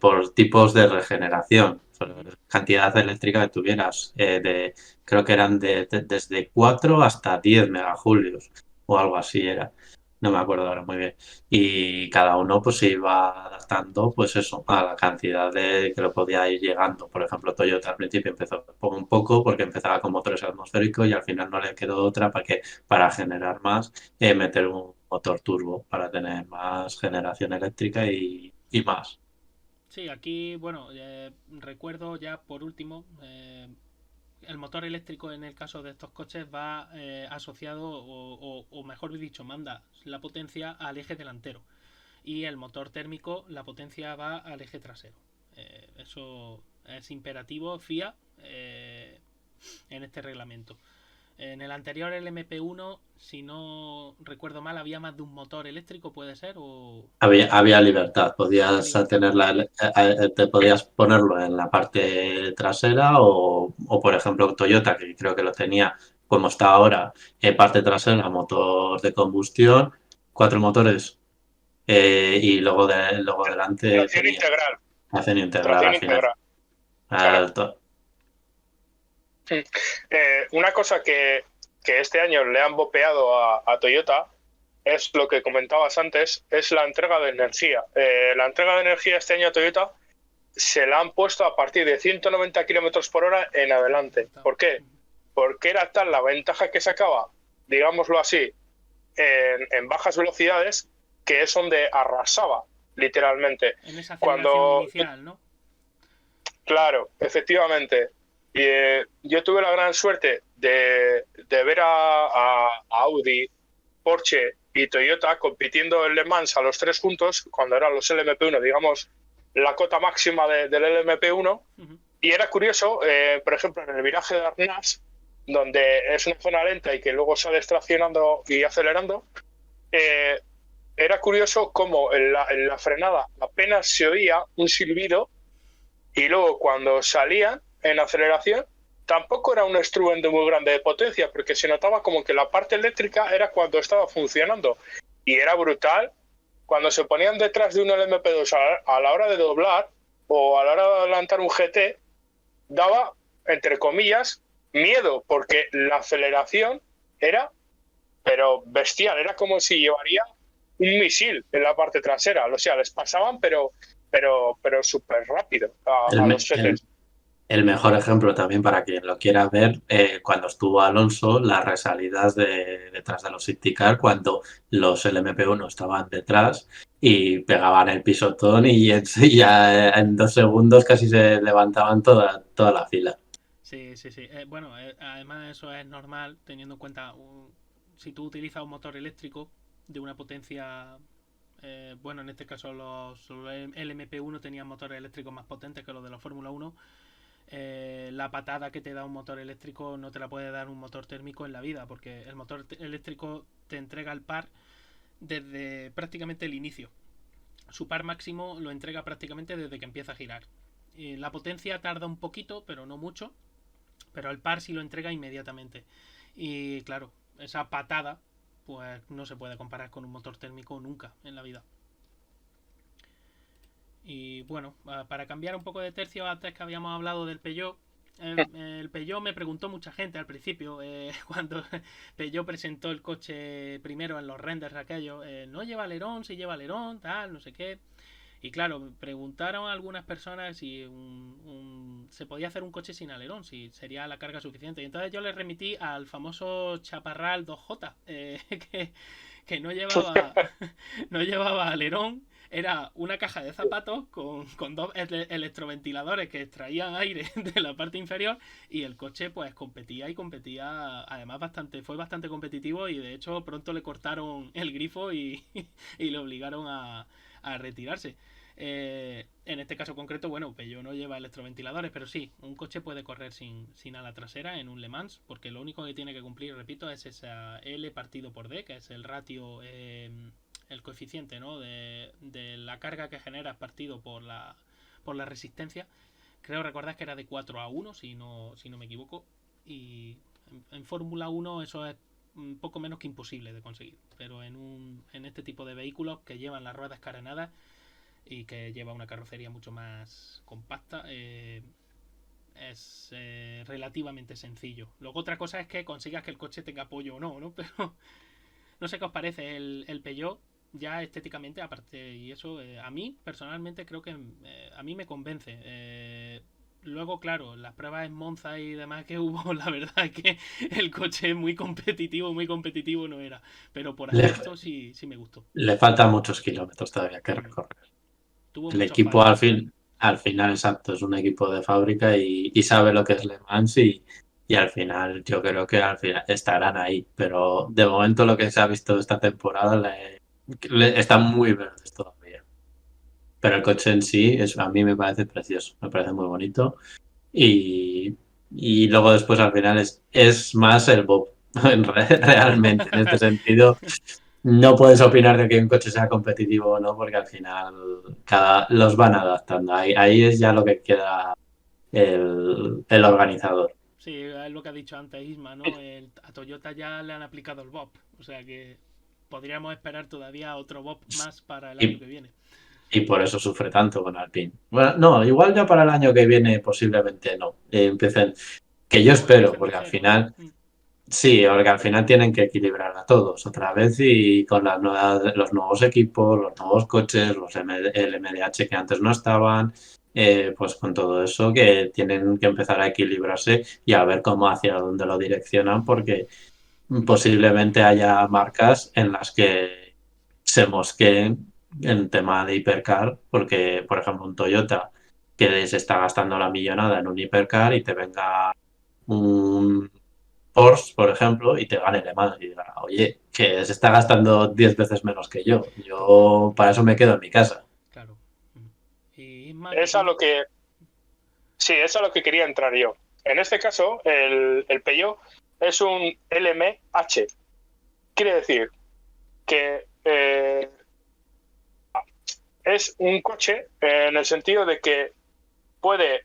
por tipos de regeneración, uh-huh, cantidad eléctrica que tuvieras, creo que eran desde 4 hasta 10 megajulios o algo así era. No me acuerdo ahora muy bien. Y cada uno pues se iba adaptando pues eso, a la cantidad de que lo podía ir llegando. Por ejemplo, Toyota al principio empezó un poco porque empezaba con motores atmosféricos y al final no le quedó otra para generar más, meter un motor turbo para tener más generación eléctrica y más. sí, aquí, bueno, recuerdo ya por último, el motor eléctrico en el caso de estos coches va asociado, o mejor dicho, manda la potencia al eje delantero. Y el motor térmico, la potencia va al eje trasero. Eso es imperativo, FIA, en este reglamento. En el anterior, el MP1, si no recuerdo mal, había más de un motor eléctrico, ¿puede ser? Había libertad, Había podías libertad. te podías ponerlo en la parte trasera o, por ejemplo, Toyota, que creo que lo tenía como está ahora, parte trasera, motor de combustión, 4 motores y luego delante tracción tenía integral. acción integral Tracción al final. integral. Claro. Una cosa que este año le han bopeado a Toyota es lo que comentabas antes, es la entrega de energía. La entrega de energía este año a Toyota se la han puesto a partir de 190 kilómetros por hora en adelante. ¿Por qué? Porque era tal la ventaja que sacaba, digámoslo así, en bajas velocidades, que es donde arrasaba, literalmente. En esa aceleración inicial, ¿no? Claro, efectivamente. Y yo tuve la gran suerte de ver a Audi, Porsche y Toyota compitiendo en Le Mans a los tres juntos, cuando eran los LMP1, digamos, la cota máxima del LMP1, Uh-huh. Y era curioso, por ejemplo, en el viraje de Arnaz, donde es una zona lenta y que luego sale traccionando y acelerando, eh, era curioso cómo en la frenada apenas se oía un silbido y luego cuando salían en aceleración tampoco era un estruendo muy grande de potencia porque se notaba como que la parte eléctrica era cuando estaba funcionando y era brutal cuando se ponían detrás de un LMP2 a la hora de doblar o a la hora de adelantar un GT daba, entre comillas, miedo porque la aceleración era pero bestial, era como si llevaría un misil en la parte trasera, o sea, les pasaban pero súper rápido El, a me- los el, GTs. el mejor ejemplo también para quien lo quiera ver, cuando estuvo Alonso, las resalidas detrás de los safety car, cuando los LMP1 estaban detrás y pegaban el pisotón y ya en 2 segundos casi se levantaban toda la fila. Sí, sí, sí. Bueno, además eso es normal teniendo en cuenta si tú utilizas un motor eléctrico de una potencia, bueno, en este caso los LMP1 tenían motores eléctricos más potentes que los de la Fórmula 1. La patada que te da un motor eléctrico no te la puede dar un motor térmico en la vida, porque el motor eléctrico te entrega el par desde prácticamente el inicio. Su par máximo lo entrega prácticamente desde que empieza a girar. La potencia tarda un poquito, pero no mucho, pero el par sí lo entrega inmediatamente. Y claro, esa patada pues no se puede comparar con un motor térmico nunca en la vida. Y bueno, para cambiar un poco de tercio, antes que habíamos hablado del Peugeot, el Peugeot me preguntó mucha gente al principio, cuando Peugeot presentó el coche primero en los renders aquellos, no lleva alerón, si lleva alerón, tal, no sé qué. Y claro, me preguntaron a algunas personas si se podía hacer un coche sin alerón, si sería la carga suficiente. Y entonces yo les remití al famoso Chaparral 2J, que, que no llevaba, no llevaba alerón. Era una caja de zapatos con dos electroventiladores que extraían aire de la parte inferior y el coche pues competía y competía, además fue bastante competitivo y de hecho pronto le cortaron el grifo y le obligaron a retirarse. En este caso concreto, bueno, Peugeot no lleva electroventiladores, pero sí, un coche puede correr sin ala trasera en un Le Mans, porque lo único que tiene que cumplir, repito, es esa L partido por D, que es el ratio, el coeficiente, ¿no? de la carga que genera partido por la resistencia. Creo recordar que era de 4-1, si no me equivoco, y en Fórmula 1 eso es un poco menos que imposible de conseguir, pero en este tipo de vehículos que llevan las ruedas carenadas y que lleva una carrocería mucho más compacta, es relativamente sencillo. Luego otra cosa es que consigas que el coche tenga apoyo o no, ¿no? Pero no sé qué os parece el Peugeot ya estéticamente, aparte, y eso a mí personalmente creo que a mí me convence. Luego, claro, las pruebas en Monza y demás que hubo, la verdad es que el coche muy competitivo no era. Pero por Le, aspecto sí me gustó. le faltan muchos kilómetros todavía que recorrer. Tuvo El muchos equipo fallos. al final, exacto, es un equipo de fábrica y sabe lo que es Le Mans y al final yo creo que al final estarán ahí. Pero de momento lo que se ha visto esta temporada están muy verdes todavía. Pero el coche en sí a mí me parece precioso, me parece muy bonito. Y, y luego después al final es más el Bob, realmente, en este sentido. No puedes opinar de que un coche sea competitivo o no, porque al final los van adaptando. Ahí es ya lo que queda el organizador. Sí, es lo que ha dicho antes Isma, ¿no? A Toyota ya le han aplicado el BOP, o sea que podríamos esperar todavía otro BOP más para el año Y, que viene. y por eso sufre tanto con Alpine. Bueno, no, igual ya para el año que viene posiblemente no. Empiecen, que yo Podría espero, ser de porque al cero, ¿no? final, sí, porque al final tienen que equilibrar a todos otra vez y con los nuevos equipos, los nuevos coches, el MDH que antes no estaban, pues con todo eso que tienen que empezar a equilibrarse y a ver cómo hacia dónde lo direccionan, porque posiblemente haya marcas en las que se mosqueen en tema de hipercar, porque por ejemplo un Toyota que se está gastando la millonada en un hipercar y te venga un Porsche, por ejemplo, y te gane Le Mans y diga, oye, que se está gastando 10 veces menos que yo. Yo Totalmente, para eso me quedo en mi casa. claro. Y Isma, que Es a tú... lo que Sí, eso es a lo que quería entrar yo. En este caso, el Peugeot es un LMH. Quiere decir que es un coche en el sentido de que pueden,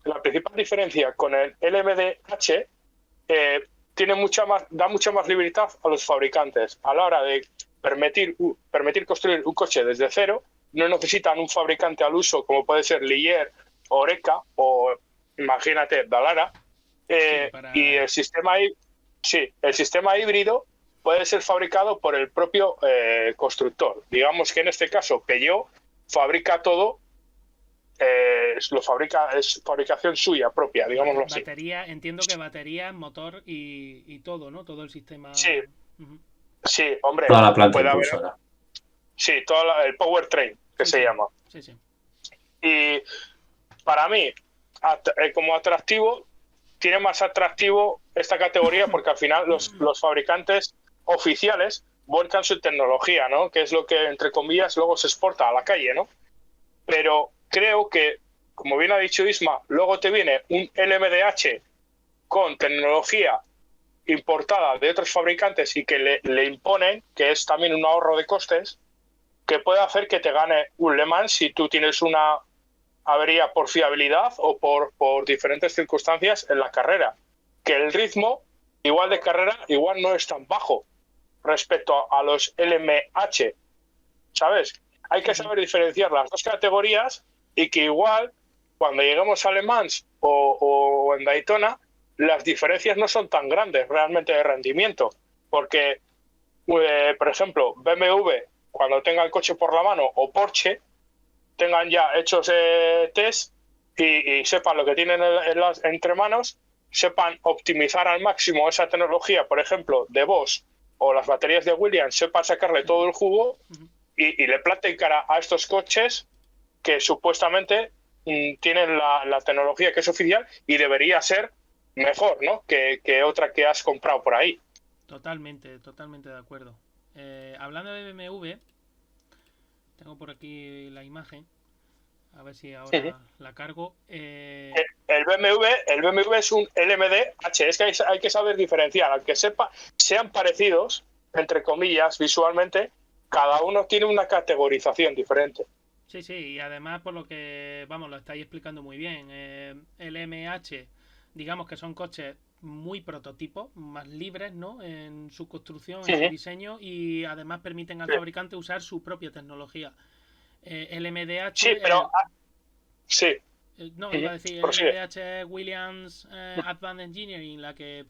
la principal diferencia con el LMDH da mucha más libertad a los fabricantes a la hora de permitir construir un coche desde cero. No necesitan un fabricante al uso como puede ser Ligier, Oreca o imagínate Dallara. Y el sistema híbrido puede ser fabricado por el propio constructor. Digamos que en este caso Peugeot fabrica todo, es fabricación suya propia, digámoslo así. Entiendo que batería, motor y todo, ¿no? Todo el sistema. Sí, sí, hombre. Toda la planta impulsora. Sí, el powertrain, que se llama. Sí, sí. Y para mí, como atractivo, tiene más atractivo esta categoría porque al final los fabricantes oficiales vuelcan su tecnología, ¿no? Que es lo que, entre comillas, luego se exporta a la calle, ¿no? Pero creo que, como bien ha dicho Isma, luego te viene un LMDH con tecnología importada de otros fabricantes y que le imponen, que es también un ahorro de costes, que puede hacer que te gane un Le Mans si tú tienes una avería por fiabilidad o por diferentes circunstancias en la carrera. Que el ritmo, igual de carrera, igual no es tan bajo respecto a los LMH, ¿sabes? Hay que saber diferenciar las dos categorías y que igual, cuando lleguemos a Le Mans o en Daytona, las diferencias no son tan grandes realmente de rendimiento. Porque, por ejemplo, BMW, cuando tenga el coche por la mano, o Porsche, tengan ya hechos test y sepan lo que tienen entre manos, sepan optimizar al máximo esa tecnología, por ejemplo, de Bosch o las baterías de Williams, sepan sacarle todo el jugo y le planten cara a estos coches que supuestamente tienen la tecnología que es oficial y debería ser mejor, ¿no? que otra que has comprado por ahí. Totalmente de acuerdo. Hablando de BMW, tengo por aquí la imagen. A ver si ahora la cargo. El BMW es un LMDH. Es que hay que saber diferenciar. Aunque sean parecidos, entre comillas, visualmente, cada uno tiene una categorización diferente. Sí, y además por lo que, vamos, lo estáis explicando muy bien. LMH, digamos que son coches muy prototipos, más libres, ¿no? En su construcción, en su diseño, y además permiten al fabricante usar su propia tecnología. LMDH... Sí, pero... sí. No, iba a decir, LMDH Williams Advanced Engineering, la que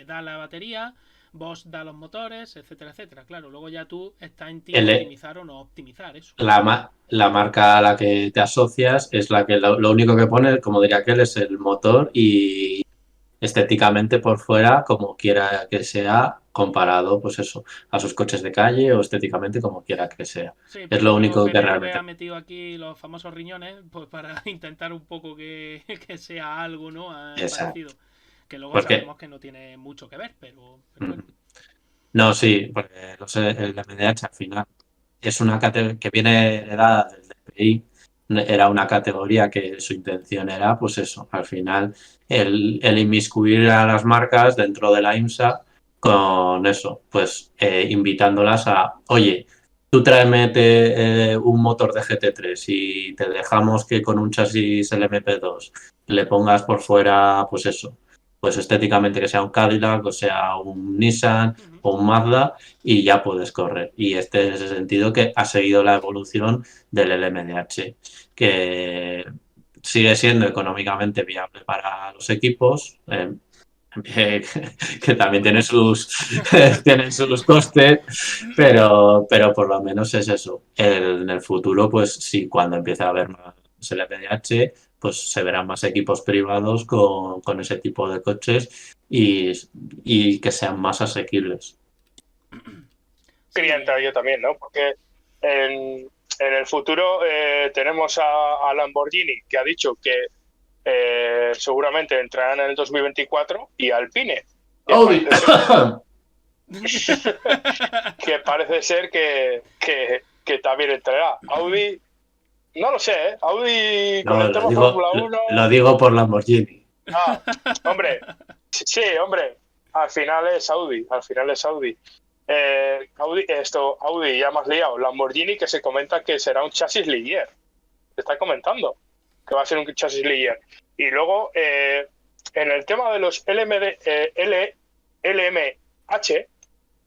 da la batería, Bosch da los motores, etcétera, etcétera. Claro, luego ya tú está en ti optimizar o no optimizar eso. La marca a la que te asocias es la que lo único que pone, como diría aquel, es el motor y estéticamente por fuera, como quiera que sea, comparado, pues eso, a sus coches de calle o estéticamente como quiera que sea. Sí, es lo único que realmente... ha metido aquí los famosos riñones, pues para intentar un poco que sea algo, ¿no? Parecido. Que luego sabemos que no tiene mucho que ver, pero bueno. No, sí, porque el MDH al final es una categoría que viene heredada del DPI. Era una categoría que su intención era, pues eso, al final, el inmiscuir a las marcas dentro de la IMSA con eso, pues invitándolas a, oye, tú tráeme un motor de GT3 y te dejamos que con un chasis LMP2 le pongas por fuera, pues eso, pues estéticamente que sea un Cadillac o sea un Nissan o un Mazda y ya puedes correr. Y en ese sentido que ha seguido la evolución del LMDH, que sigue siendo económicamente viable para los equipos, que también tienen sus costes, pero por lo menos es eso. En el futuro, pues sí, cuando empiece a haber más LMDH, pues se verán más equipos privados con ese tipo de coches y que sean más asequibles. Quería entrar yo también, ¿no? Porque en el futuro tenemos a Lamborghini, que ha dicho que seguramente entrarán en el 2024, y Alpine. ¡Audi! Que parece ser que también entrará. Audi No lo sé, ¿eh? Audi con No, el tema Fórmula 1. lo digo por Lamborghini. Ah, hombre, sí, hombre, al final es Audi, Audi ya más liado, Lamborghini que se comenta que será un chasis Ligier, se está comentando que va a ser un chasis Ligier. Y luego, en el tema de los LMH,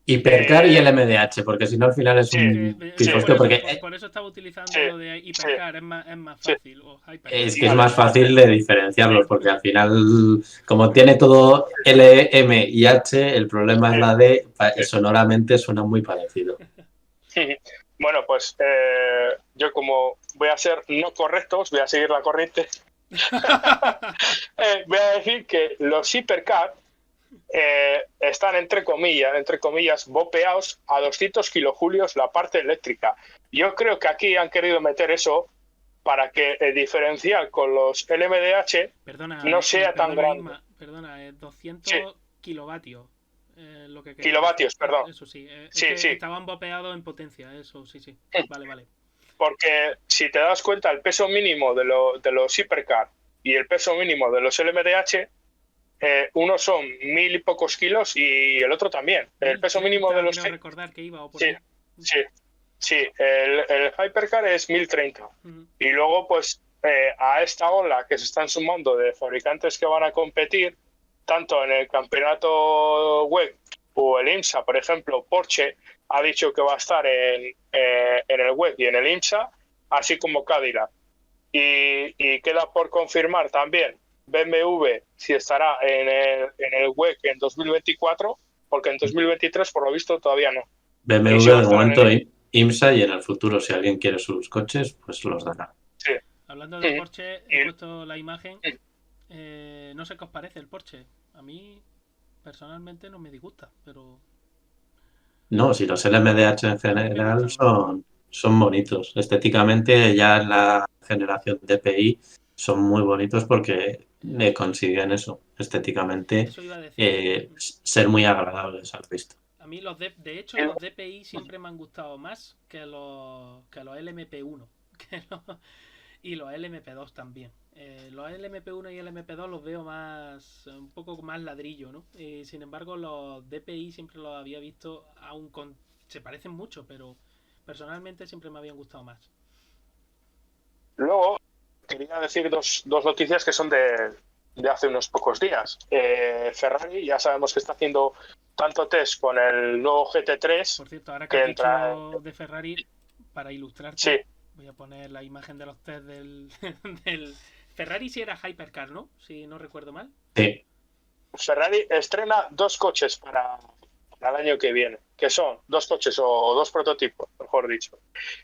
Hipercar y el MDH, porque si no al final es sí, un sí, pifostio, porque por eso estaba utilizando sí, lo de Hipercar, es más sí, fácil, o Hypercar. es que es vale, más fácil de diferenciarlos, porque al final, como tiene todo L, M y H, el problema es la D, sonoramente suena muy parecido. Bueno, pues yo como voy a ser no correctos, voy a seguir la corriente. Voy a decir que los hipercar están entre comillas, bopeados a 200 kilojulios la parte eléctrica. Yo creo que aquí han querido meter eso para que el diferencial con los LMDH no sea tan grande. Perdona, 200 Sí. kilovatios. Lo que Kilovatios, perdón. Eso sí, Sí, que sí. estaban bopeados en potencia, eso sí. Vale. Porque si te das cuenta, el peso mínimo de los hipercar y el peso mínimo de los LMDH, unos son 1000 y pocos kilos y el otro también. El peso mínimo de los... Quiero recordar que iba o por sí, ahí. sí, el hypercar es 1030. Y luego, pues, a esta ola que se están sumando de fabricantes que van a competir, tanto en el campeonato WEC o el IMSA, por ejemplo, Porsche ha dicho que va a estar en el WEC y en el IMSA, así como Cadillac. Y queda por confirmar también BMW si estará en el WEC en 2024, porque en 2023, por lo visto, todavía no. BMW Y si va a de estar momento en IMSA, y en el futuro, si alguien quiere sus coches, pues los dará. Sí. Hablando de Porsche, he puesto la imagen. No sé qué os parece el Porsche. A mí, personalmente, no me disgusta, pero... No, si los LMDH en general son bonitos. Estéticamente, ya en la generación DPI son muy bonitos porque consiguen eso, estéticamente, Eso iba a decir. ser muy agradables al visto. A mí de hecho los DPI siempre me han gustado más que los LMP1 y los LMP2 también. Los LMP1 y LMP2 los veo un poco más ladrillo, ¿no? Sin embargo, los DPI siempre los había visto, se parecen mucho, pero personalmente siempre me habían gustado más. Luego, quería decir dos noticias que son de hace unos pocos días. Ferrari ya sabemos que está haciendo tanto test con el nuevo GT3. Por cierto, ahora que has dicho de Ferrari, para ilustrarte, sí. Voy a poner la imagen de los test del Ferrari si era Hypercar, ¿no? Si no recuerdo mal. Sí. Ferrari estrena 2 coches para el año que viene, que son 2 coches o 2 prototipos, mejor dicho,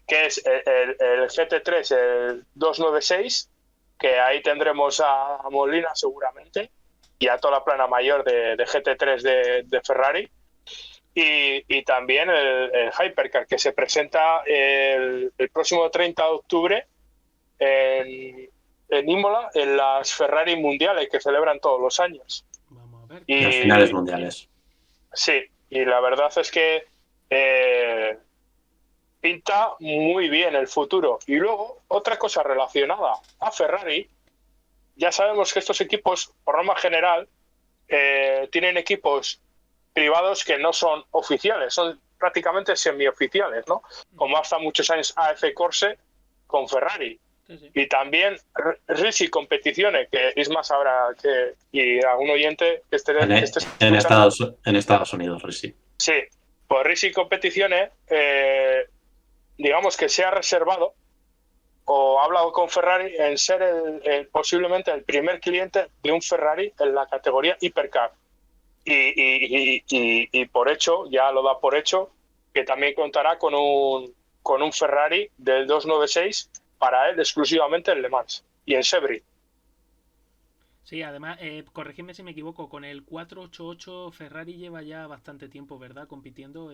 que es el GT3, el 296, que ahí tendremos a Molina seguramente, y a toda la plana mayor de GT3 de Ferrari, y también el Hypercar, que se presenta el próximo 30 de octubre en Imola, en las Ferrari mundiales que celebran todos los años. Vamos a ver. Y las finales mundiales. Sí, y la verdad es que pinta muy bien el futuro. Y luego, otra cosa relacionada a Ferrari, ya sabemos que estos equipos, por norma general, tienen equipos privados que no son oficiales, son prácticamente semioficiales, ¿no? Como hasta muchos años AF Corse con Ferrari. Sí. Y también Risi Competizione, que Isma sabrá que, y algún oyente que esté en Estados Unidos, Risi. Sí, pues Risi Competizione, digamos que se ha reservado o ha hablado con Ferrari en ser posiblemente el primer cliente de un Ferrari en la categoría Hipercar. Y por hecho, ya lo da por hecho, que también contará con un Ferrari del 296 para él exclusivamente en Le Mans y en Sebring. Sí, además, corregidme si me equivoco, con el 488 Ferrari lleva ya bastante tiempo, ¿verdad? Compitiendo.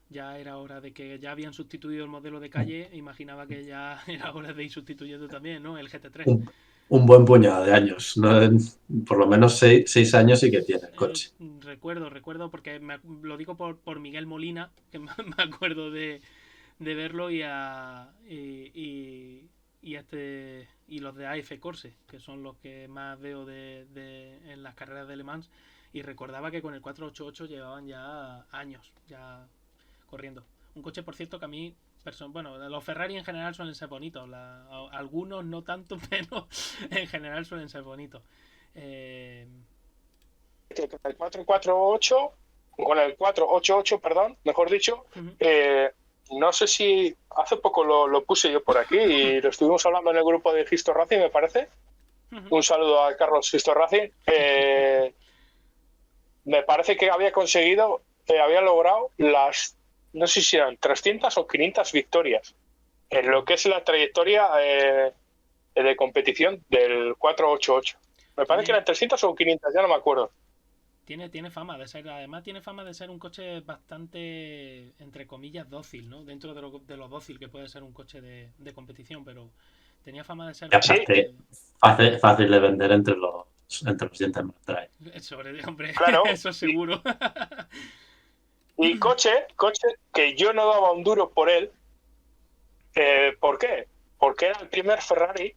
Ya era hora de que ya habían sustituido el modelo de calle. Imaginaba que ya era hora de ir sustituyendo también, ¿no? El GT3. Un buen puñado de años, ¿no? Por lo menos 6 años sí que tiene el coche. Recuerdo, porque lo digo por Miguel Molina, que me acuerdo de de verlo y y los de AF Corse, que son los que más veo en las carreras de Le Mans, y recordaba que con el 488 llevaban ya años ya corriendo. Un coche, por cierto, que a mí bueno, los Ferrari en general suelen ser bonitos, algunos no tanto, pero en general suelen ser bonitos. Con el 448, con el 488, perdón, mejor dicho, no sé si hace poco lo puse yo por aquí y lo estuvimos hablando en el grupo de Gisto Racing, me parece. Un saludo a Carlos Gisto Racing. Me parece que había conseguido, había logrado no sé si eran 300 o 500 victorias en lo que es la trayectoria de competición del 488. Me parece que eran 300 o 500, ya no me acuerdo. Tiene fama de ser, además tiene fama de ser un coche bastante, entre comillas, dócil, ¿no? Dentro de lo dócil que puede ser un coche de competición, pero tenía fama de ser... Fácil de vender entre los dientes me trae. Hombre, claro, eso seguro. Y coche que yo no daba un duro por él. ¿Por qué? Porque era el primer Ferrari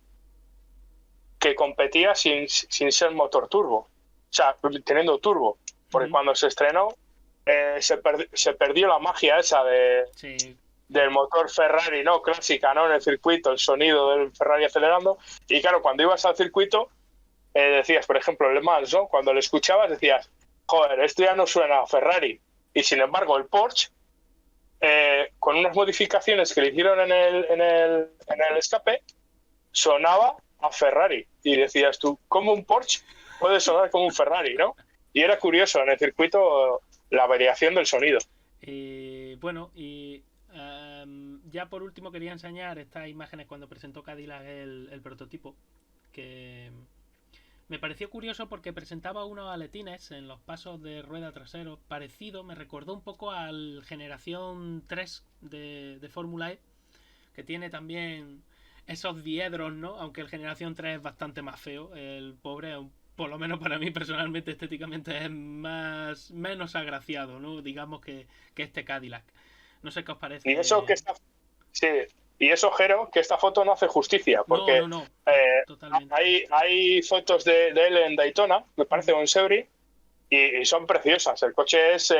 que competía sin ser motor turbo. O sea, teniendo turbo. Porque cuando se estrenó se perdió la magia esa del motor Ferrari, ¿no? Clásica, ¿no? En el circuito, el sonido del Ferrari acelerando. Y claro, cuando ibas al circuito, decías, por ejemplo, el Le Mans, ¿no? Cuando lo escuchabas decías, joder, esto ya no suena a Ferrari. Y sin embargo, el Porsche, con unas modificaciones que le hicieron en el escape, sonaba a Ferrari. Y decías tú, ¿cómo un Porsche puede sonar como un Ferrari, no? Y era curioso en el circuito la variación del sonido. Bueno, y ya por último quería enseñar estas imágenes cuando presentó Cadillac el prototipo, que me pareció curioso porque presentaba unos aletines en los pasos de rueda trasero parecido, me recordó un poco al Generación 3 de Fórmula E, que tiene también esos diedros, ¿no? Aunque el Generación 3 es bastante más feo, el pobre, por lo menos para mí personalmente, estéticamente es menos agraciado, ¿no? Digamos que este Cadillac. No sé qué os parece. Y eso que está... Sí. Y eso, Jero, que esta foto no hace justicia, porque no, hay fotos de él en Daytona, me parece, o en Sebring, y son preciosas. El coche es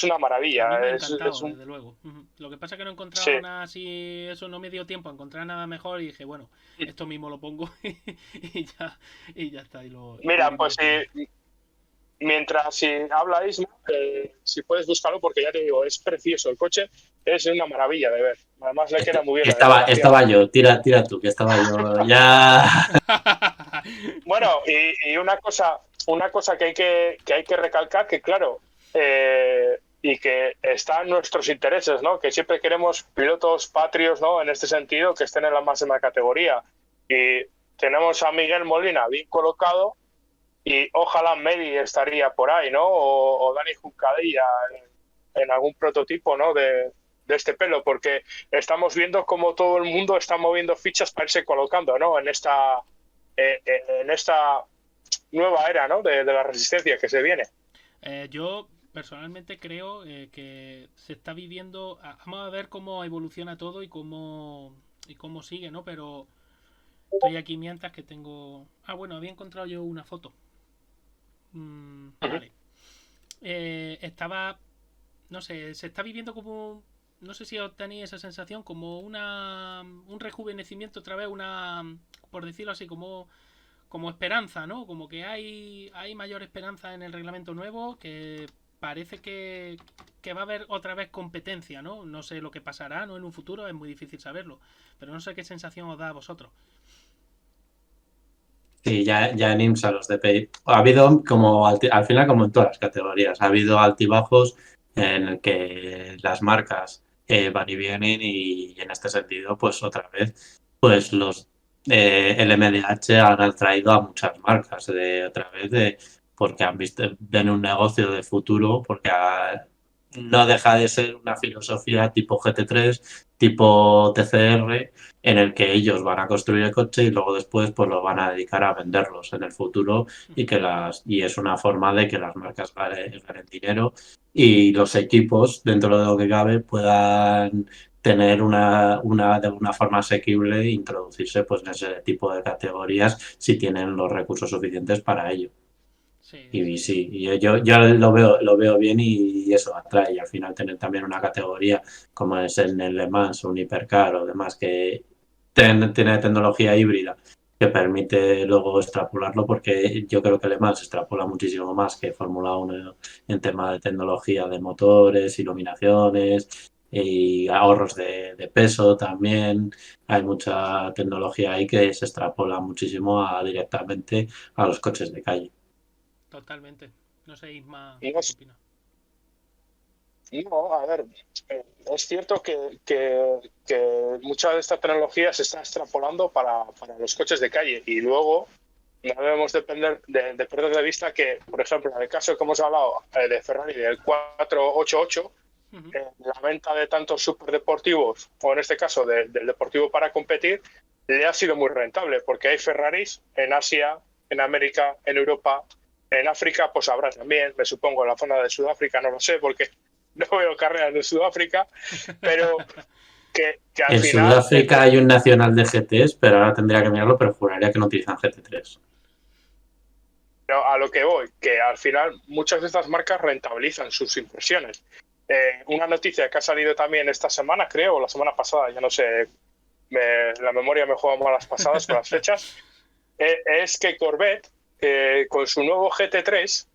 una maravilla. A mí me ha encantado, desde luego. Lo que pasa es que no he encontrado nada así, eso no me dio tiempo a encontrar nada mejor y dije, bueno, esto mismo lo pongo y ya está. Mira, pues mientras habla Isma, si puedes buscarlo, porque ya te digo, es precioso el coche, es una maravilla de ver. Además le queda muy bien. Estaba yo, tira tú, que estaba yo ya. Bueno, y una cosa que hay que recalcar, que claro, y que está en nuestros intereses, ¿no? Que siempre queremos pilotos patrios, ¿no? En este sentido, que estén en la máxima categoría. Y tenemos a Miguel Molina bien colocado, y ojalá Medi estaría por ahí, ¿no? O Dani Juncadella en algún prototipo, ¿no? De este pelo, porque estamos viendo cómo todo el mundo está moviendo fichas para irse colocando, ¿no? En esta nueva era, ¿no? De la resistencia que se viene. Yo personalmente creo que se está viviendo. Vamos a ver cómo evoluciona todo y cómo sigue, ¿no? Pero estoy aquí mientras que tengo. Bueno, había encontrado yo una foto. Vale. No sé, se está viviendo como, no sé si os tenéis esa sensación, como un rejuvenecimiento otra vez, por decirlo así, como esperanza, ¿no? Como que hay mayor esperanza en el reglamento nuevo, que parece que va a haber otra vez competencia, ¿no? No sé lo que pasará, ¿no? En un futuro es muy difícil saberlo, pero no sé qué sensación os da a vosotros. Sí, ya en IMSA los DPI. Ha habido como al final, como en todas las categorías, ha habido altibajos en el que las marcas van y vienen y en este sentido, pues otra vez, pues el MDH han atraído a muchas marcas porque ven un negocio de futuro, porque no deja de ser una filosofía tipo GT3, tipo TCR, en el que ellos van a construir el coche y luego después pues lo van a dedicar a venderlos en el futuro y es una forma de que las marcas ganen dinero y los equipos, dentro de lo que cabe, puedan tener de una forma asequible e introducirse pues en ese tipo de categorías si tienen los recursos suficientes para ello. Sí, Y sí. sí, yo lo veo bien y eso atrae. Y al final tener también una categoría como es en el Le Mans, un hipercar o demás que tiene tecnología híbrida que permite luego extrapolarlo, porque yo creo que Le Mans extrapola muchísimo más que Fórmula 1 en tema de tecnología de motores, iluminaciones y ahorros de peso también. Hay mucha tecnología ahí que se extrapola muchísimo directamente a los coches de calle. Totalmente. No sé, Isma, Y ¿tú qué opinas? no, a ver, es cierto que mucha de esta tecnología se está extrapolando para los coches de calle y luego no debemos de perder de vista que, por ejemplo, en el caso que hemos hablado de Ferrari del 488, Ujú. la venta de tantos superdeportivos, o en este caso del deportivo para competir, le ha sido muy rentable porque hay Ferraris en Asia, en América, en Europa, en África, pues habrá también, me supongo, en la zona de Sudáfrica, no lo sé, porque no veo carreras de Sudáfrica, pero que al En final Sudáfrica hay un nacional de GTs, pero ahora tendría que mirarlo, pero juraría que no utilizan GT3. pero a lo que voy, que al final muchas de estas marcas rentabilizan sus inversiones. Una noticia que ha salido también esta semana, creo, o la semana pasada, ya no sé, la memoria me juega malas pasadas con las fechas, es que Corvette, con su nuevo GT3,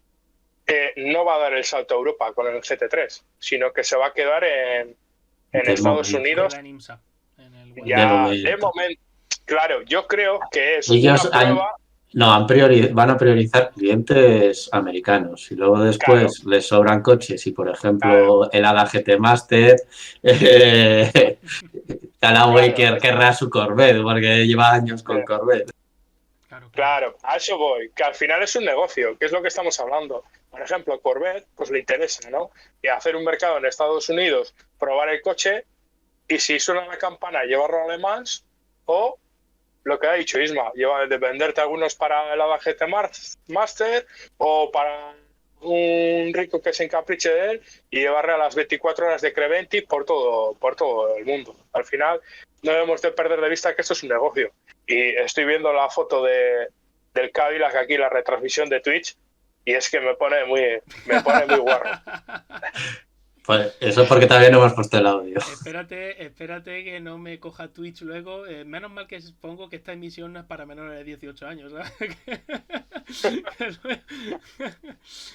no va a dar el salto a Europa con el GT3, sino que se va a quedar en De Estados momento. Se Unidos. queda en IMSA, en el De WEC. Ya de momento. momento, claro, yo creo que es una Ellos prueba, van a priorizar clientes americanos y luego claro, después les sobran coches y, por claro, ejemplo, el Ada GT Master, eh, Callaway claro. querrá su Corvette porque lleva años con Corvette. Claro, claro. Claro, a eso voy, que al final es un negocio, que es lo que estamos hablando. Por ejemplo, Corvette, pues le interesa, ¿no? Y hacer un mercado en Estados Unidos, probar el coche y si suena la campana, llevarlo a Le Mans o lo que ha dicho Isma, de venderte algunos para el Ada GT Master o para un rico que se encapriche de él y llevarle a las 24 horas de Creventi por todo el mundo. Al final, no debemos de perder de vista que esto es un negocio. Y estoy viendo la foto del Cadillac aquí, la retransmisión de Twitch, y es que me pone muy guarro. Pues eso es porque todavía no hemos puesto el audio. Espérate que no me coja Twitch luego. Menos mal que pongo que esta emisión no es para menores de 18 años, ¿sabes?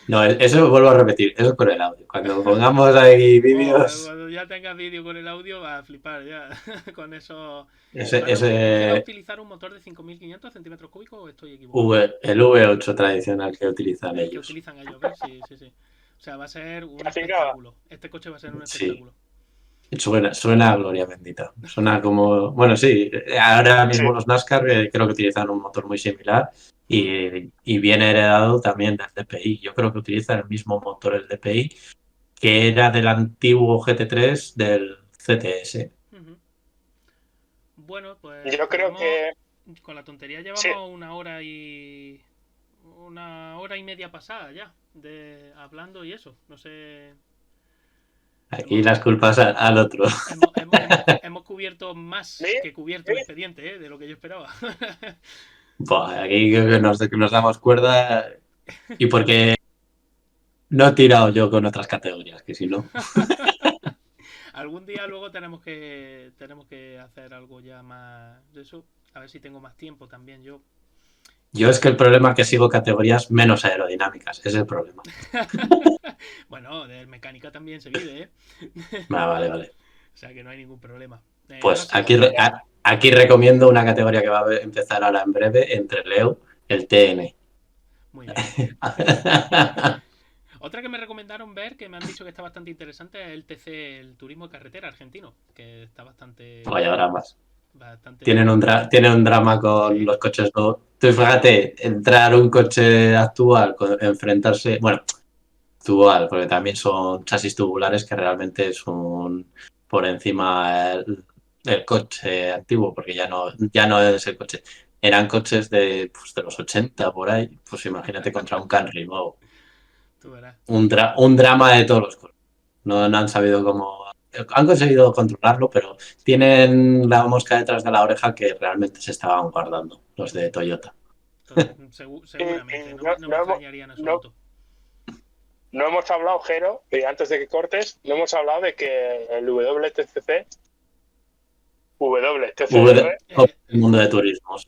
No, eso vuelvo a repetir, eso es por el audio. Cuando pongamos ahí vídeos, Cuando ya tengas vídeo con el audio va a flipar ya. Con eso. ¿Ese va a ese utilizar un motor de 5.500 centímetros cúbicos o estoy equivocado? El V8 tradicional que utilizan El que ellos. utilizan ellos, ¿ves? Sí, sí, sí. O sea, va a ser un Así nada, espectáculo. Este coche va a ser un Sí, espectáculo. suena a gloria bendita. Suena como, bueno, sí, ahora sí, mismo los NASCAR creo que utilizan un motor muy similar Mm, y viene heredado también del DPI. Yo creo que utilizan el mismo motor el DPI que era del antiguo GT3 del CTS. ujú. Bueno, pues yo creo llevamos. que Con la tontería sí, llevamos una hora y media pasada ya de hablando y eso. No sé. Aquí Hemos, las culpas al otro. hemos cubierto más ¿sí? que cubierto el expediente, de lo que yo esperaba. Buah, aquí creo que nos damos cuerda y porque no he tirado yo con otras categorías, que si no. Algún día luego tenemos que hacer algo ya más de eso. A ver si tengo más tiempo también yo. Yo es que el problema es que sigo categorías menos aerodinámicas, ese es el problema. Bueno, de mecánica también se vive, ¿eh? Vale, vale. O sea que no hay ningún problema. No Pues sé, aquí recomiendo una categoría que va a empezar ahora en breve entre Leo, el TN. muy bien. Otra que me recomendaron ver, que me han dicho que está bastante interesante, es el TC, el turismo de carretera argentino, que está bastante, Vaya dramas. bastante chulo. Tienen un drama con Sí, los coches nuevos. Tú fíjate, entrar un coche actual, enfrentarse, bueno, actual, porque también son chasis tubulares que realmente son por encima el coche antiguo, porque ya no es el coche. Eran coches de los 80 por ahí. Pues imagínate contra un Camry nuevo. tú verás. Un drama de todos los colores. No han sabido cómo han conseguido controlarlo, pero tienen la mosca detrás de la oreja que realmente se estaban guardando los de Toyota. Seguramente, Y no me extrañaría en no, absoluto. no hemos hablado, Jero, y antes de que cortes, no hemos hablado de que el WTCC El mundo de turismos.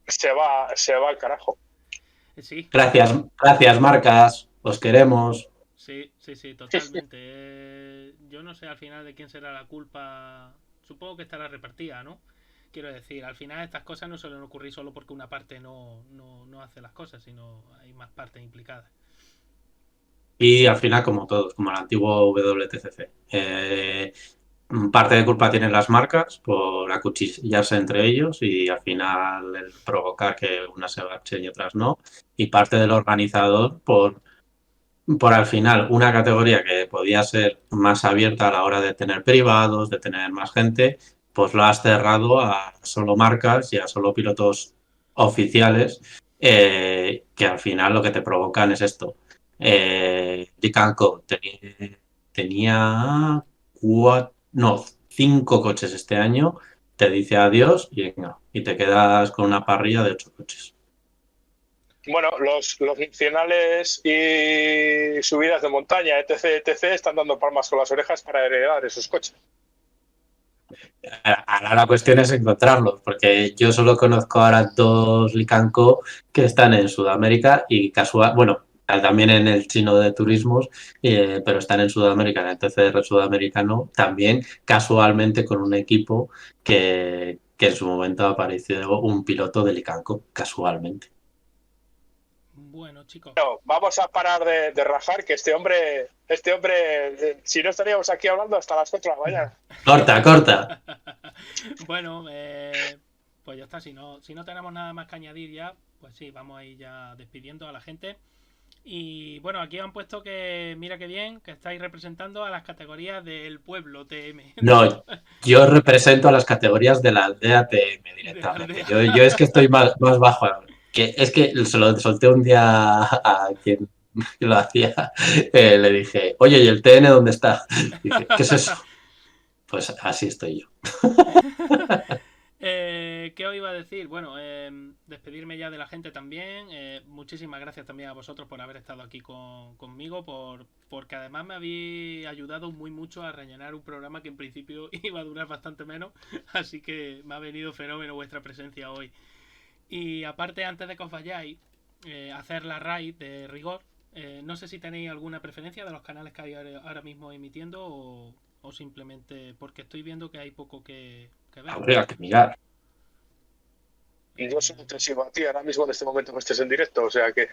se va al carajo. Sí. Gracias, marcas. Os queremos. Sí, totalmente. Yo no sé al final de quién será la culpa. Supongo que estará repartida, ¿no? Quiero decir, al final estas cosas no suelen ocurrir solo porque una parte no hace las cosas, sino hay más partes implicadas. Y al final, como todos, como el antiguo WTCC. Parte de culpa tienen las marcas por acuchillarse entre ellos y al final el provocar que unas se marchen y otras no. Y parte del organizador por al final una categoría que podía ser más abierta a la hora de tener privados, de tener más gente, pues lo has cerrado a solo marcas y a solo pilotos oficiales, que al final lo que te provocan es esto. Dicanco tenía 5 coches este año, te dice adiós y venga, y te quedas con una parrilla de 8 coches. Bueno, los nacionales y subidas de montaña, etc., están dando palmas con las orejas para heredar esos coches. Ahora la cuestión es encontrarlos, porque yo solo conozco ahora 2 Licanco que están en Sudamérica y también en el chino de turismos, pero están en Sudamérica, en el TCR sudamericano, también casualmente con un equipo que en su momento apareció un piloto de Licanco, casualmente. Bueno, chicos. No, vamos a parar de rajar, que este hombre, si no estaríamos aquí hablando hasta las 4 de la mañana. Corta. Bueno, pues ya está. Si no tenemos nada más que añadir ya, pues sí, vamos a ir ya despidiendo a la gente. Y bueno, aquí han puesto que, mira qué bien, que estáis representando a las categorías del pueblo TM. No, yo represento a las categorías de la aldea TM directamente. Yo es que estoy más bajo. Es que se lo solté un día a quien lo hacía. Le dije, oye, ¿y el TN dónde está? Dice, ¿qué es eso? Pues así estoy yo. ¿Qué os iba a decir? Bueno, despedirme ya de la gente también. Muchísimas gracias también a vosotros por haber estado aquí conmigo, porque además me habéis ayudado muy mucho a rellenar un programa que en principio iba a durar bastante menos, así que me ha venido fenómeno vuestra presencia hoy. Y aparte, antes de que os vayáis, hacer la raid de rigor. No sé si tenéis alguna preferencia de los canales que hay ahora mismo emitiendo o simplemente porque estoy viendo que hay poco que ver. Habría que mirar. Y yo soy intensivo a ti ahora mismo en este momento que estés en directo, o sea que...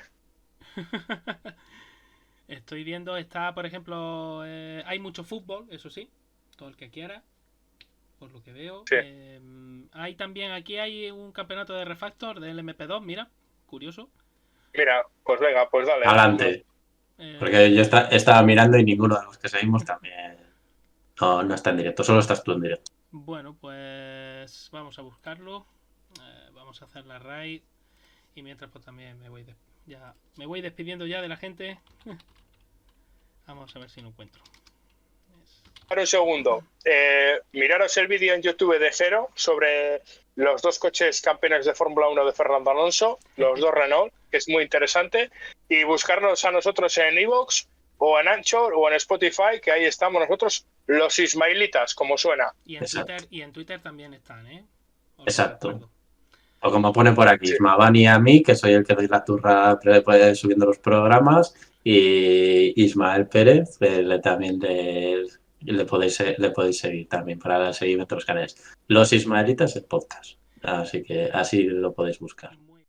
Estoy viendo, está por ejemplo, hay mucho fútbol, eso sí, todo el que quiera, por lo que veo. Sí. Hay también, aquí hay un campeonato de refactor del MP2, mira, curioso. Mira, pues venga, pues dale. Adelante. Porque yo estaba mirando y ninguno de los que seguimos también no está en directo, solo estás tú en directo. Bueno, pues vamos a buscarlo. Vamos a hacer la raid. Y mientras pues también me voy despidiendo ya de la gente. Vamos a ver si lo encuentro. Un segundo. Miraros el vídeo en YouTube de Jero sobre los 2 coches campeones de Fórmula 1 de Fernando Alonso, los 2 Renault, que es muy interesante. Y buscarnos a nosotros en iVoox o en Anchor o en Spotify, que ahí estamos nosotros, los ismailitas, como suena. Y en Twitter también están, ¿eh? Exacto. O como pone por aquí, Ismavani a mí, que soy el que doy la turra subiendo los programas, y Ismael Pérez, también le podéis seguir también para seguir en otros canales. Los Ismaelitas, el podcast. Así que así lo podéis buscar.